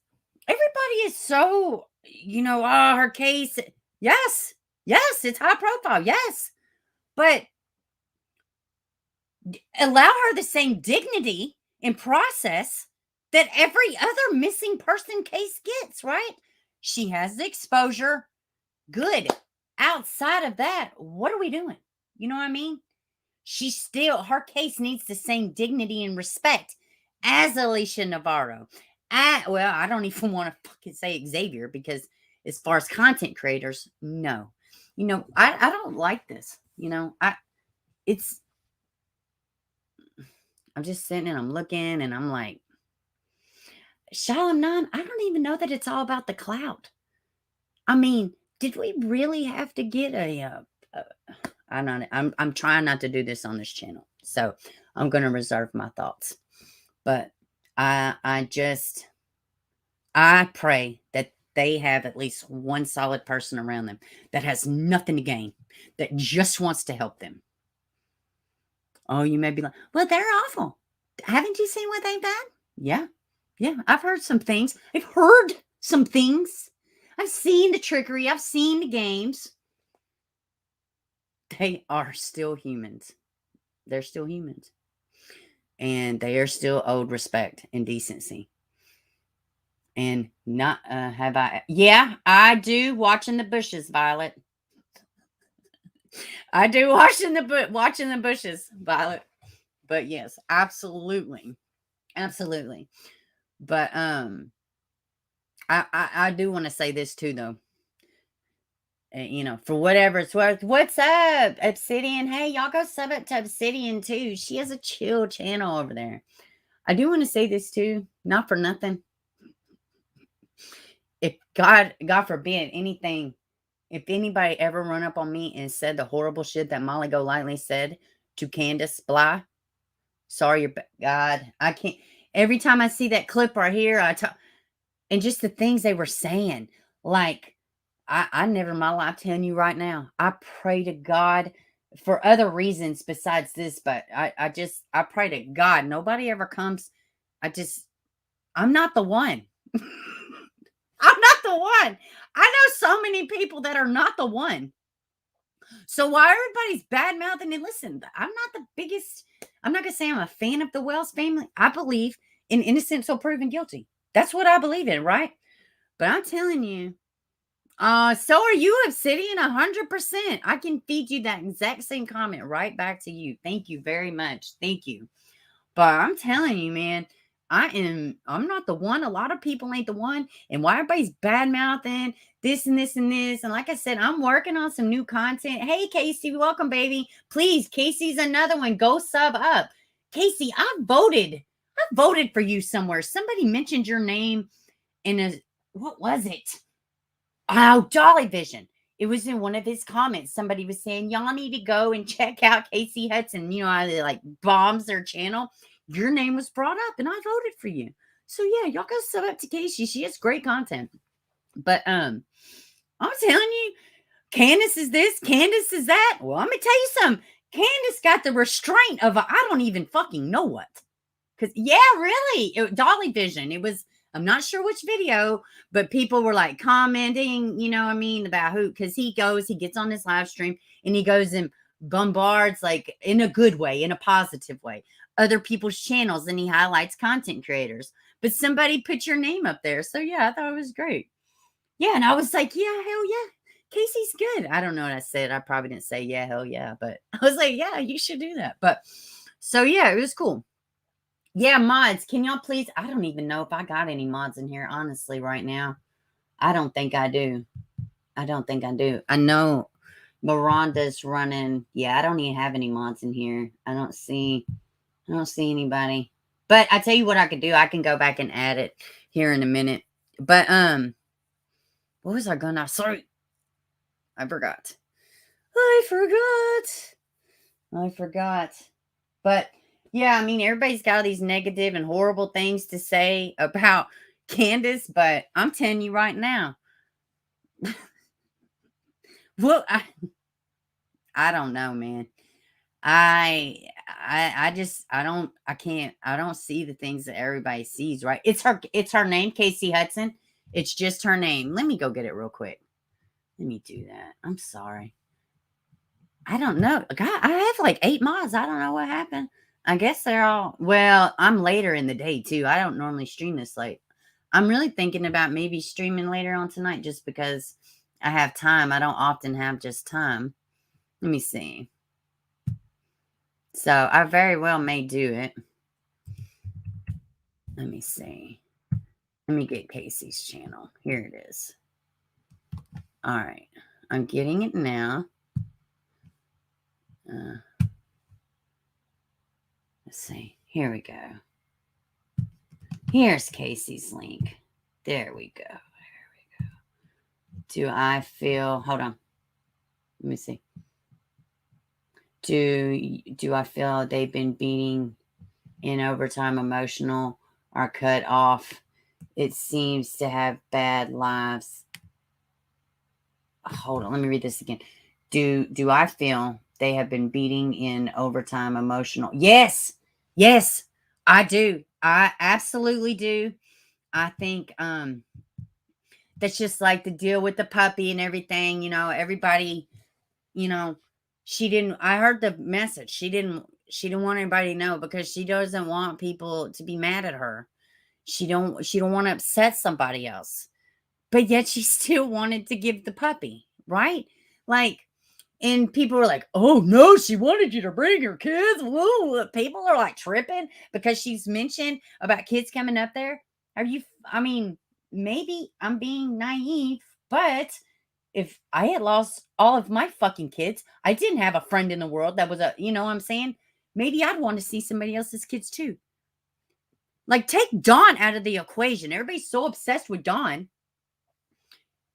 Speaker 1: everybody is so, her case. Yes, it's high profile. Yes. But allow her the same dignity and process that every other missing person case gets, right? She has the exposure. Good. Outside of that, what are we doing? You know what I mean? Her case needs the same dignity and respect as Alicia Navarro, Well, I don't even want to fucking say Xavier because as far as content creators, no. I don't like this. It's I'm just sitting and I'm looking and I'm like, Shaylynn, I don't even know that it's all about the clout. I mean, did we really have to get a I don't know. I'm trying not to do this on this channel. So I'm gonna reserve my thoughts. But I pray that they have at least one solid person around them that has nothing to gain, that just wants to help them. Oh, you may be like, well, they're awful. Haven't you seen what they've done? Yeah. Yeah. I've heard some things. I've heard some things. I've seen the trickery. I've seen the games. They are still humans. They're still humans. And they are still owed respect and decency. And not have I yeah, I do watching the bushes, Violet. I do watching the bushes, Violet. But yes, absolutely. Absolutely. But I do want to say this too though. For whatever it's worth. What's up, Obsidian? Hey, y'all go sub up to Obsidian too. She has a chill channel over there. I do want to say this too, not for nothing. If God forbid anything, if anybody ever run up on me and said the horrible shit that Molly Golightly said to Candace Bly, sorry, God, I can't. Every time I see that clip right here, and just the things they were saying, like, I never in my life telling you right now, I pray to God for other reasons besides this, but I pray to God, nobody ever comes. I'm not the one. I'm not the one. I know so many people that are not the one. So while everybody's bad mouthing and listen, I'm not the biggest, I'm not gonna say I'm a fan of the Wells family. I believe in innocent till proven guilty. That's what I believe in, right? But I'm telling you, so are you, Obsidian, 100%. I can feed you that exact same comment right back to you. Thank you very much. Thank you. But I'm telling you, man, I'm not the one. A lot of people ain't the one. And why everybody's bad mouthing this and this and this. And like I said, I'm working on some new content. Hey, Casey, welcome, baby. Please, Casey's another one. Go sub up. Casey, I voted for you somewhere. Somebody mentioned your name in what was it? Oh, Dolly Vision. It was in one of his comments. Somebody was saying, y'all need to go and check out Casey Hudson. You know how they like bombs their channel. Your name was brought up and I voted for you. So yeah, y'all go sub up to Casey. She has great content. But I'm telling you, Candace is this, Candace is that. Well, I'm gonna tell you something. Candace got the restraint of I don't even fucking know what. Because yeah, really, Dolly Vision. It was. I'm not sure which video, but people were like commenting. You know what I mean about who? Because he gets on his live stream and he goes and bombards like in a good way, in a positive way, other people's channels, and he highlights content creators. But somebody put your name up there, so yeah, I thought it was great. Yeah, and I was like, yeah, hell yeah. Casey's good. I don't know what I said. I probably didn't say yeah, hell yeah, but I was like, yeah, you should do that. But so yeah, it was cool. Yeah, mods. Can y'all please? I don't even know if I got any mods in here, honestly, right now. I don't think I do. I don't think I do. I know Miranda's running. Yeah, I don't even have any mods in here. I don't see anybody. But I tell you what I could do. I can go back and add it here in a minute. But what was I gonna? Sorry, I forgot. I forgot. But yeah, I mean, everybody's got all these negative and horrible things to say about Candace, but I'm telling you right now, well, I don't know, man. I don't see the things that everybody sees, right? It's her name, Casey Hudson. It's just her name. Let me go get it real quick. Let me do that. I'm sorry. I don't know. God, I have like 8 mods. I don't know what happened. I guess they're all well, I'm later in the day too. I don't normally stream this late. I'm really thinking about maybe streaming later on tonight just because I have time. I don't often have just time. Let me see. So I very well may do it. Let me see. Let me get Casey's channel. Here it is. All right. I'm getting it now. Let's see. Here we go. Here's Casey's link. There we go. Do I feel... Hold on. Let me see. Do I feel they've been beating in overtime, emotional, or cut off? It seems to have bad lives. Hold on, let me read this again. Do I feel they have been beating in overtime, emotional? Yes, I do. I absolutely do. I think that's just like the deal with the puppy and everything. Everybody. I heard the message. She didn't want anybody to know because she doesn't want people to be mad at her. She don't want to upset somebody else. But yet she still wanted to give the puppy, right? Like, and people were like, "Oh no, she wanted you to bring your kids." Woo! People are like tripping because she's mentioned about kids coming up there. Maybe I'm being naive, but if I had lost all of my fucking kids, I didn't have a friend in the world that was what I'm saying? Maybe I'd want to see somebody else's kids too. Like, take Dawn out of the equation. Everybody's so obsessed with Dawn.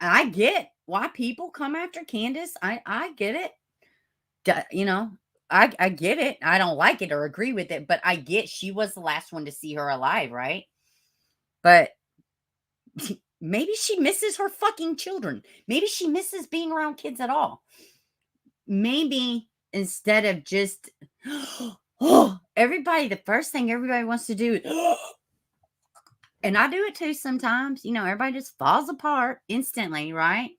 Speaker 1: And I get why people come after Candace. I get it. I get it. I don't like it or agree with it, but I get she was the last one to see her alive, right? But maybe she misses her fucking children. Maybe she misses being around kids at all. Maybe instead of just the first thing everybody wants to do is and I do it too sometimes. Everybody just falls apart instantly, right?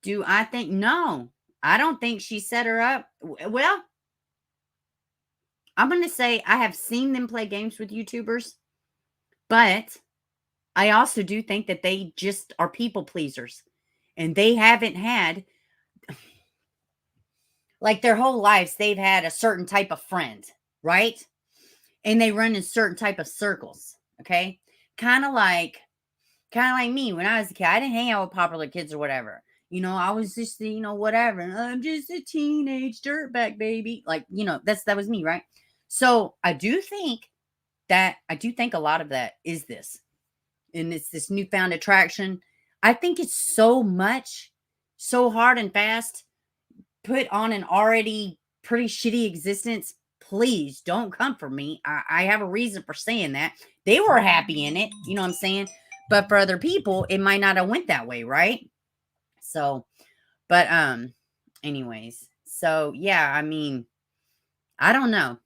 Speaker 1: Do I think? No, I don't think she set her up. Well, I'm going to say I have seen them play games with YouTubers, but I also do think that they just are people pleasers and they haven't had, like, their whole lives, they've had a certain type of friend, right? And they run in certain type of circles. Okay. Kind of like me when I was a kid. I didn't hang out with popular kids or whatever. I was just, whatever. I'm just a teenage dirtbag baby. Like, that was me, right? So I do think a lot of that is this. And it's this newfound attraction. I think it's so hard and fast put on an already pretty shitty existence. Please don't come for me. I have a reason for saying that. They were happy in it. You know what I'm saying? But for other people, it might not have went that way, right? So, but anyways. So, yeah, I don't know.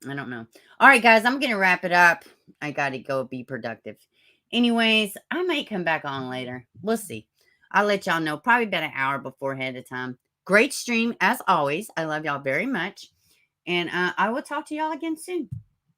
Speaker 1: All right, guys, I'm going to wrap it up. I got to go be productive. Anyways, I might come back on later. We'll see. I'll let y'all know probably about an hour before ahead of time. Great stream, as always. I love y'all very much. And I will talk to y'all again soon.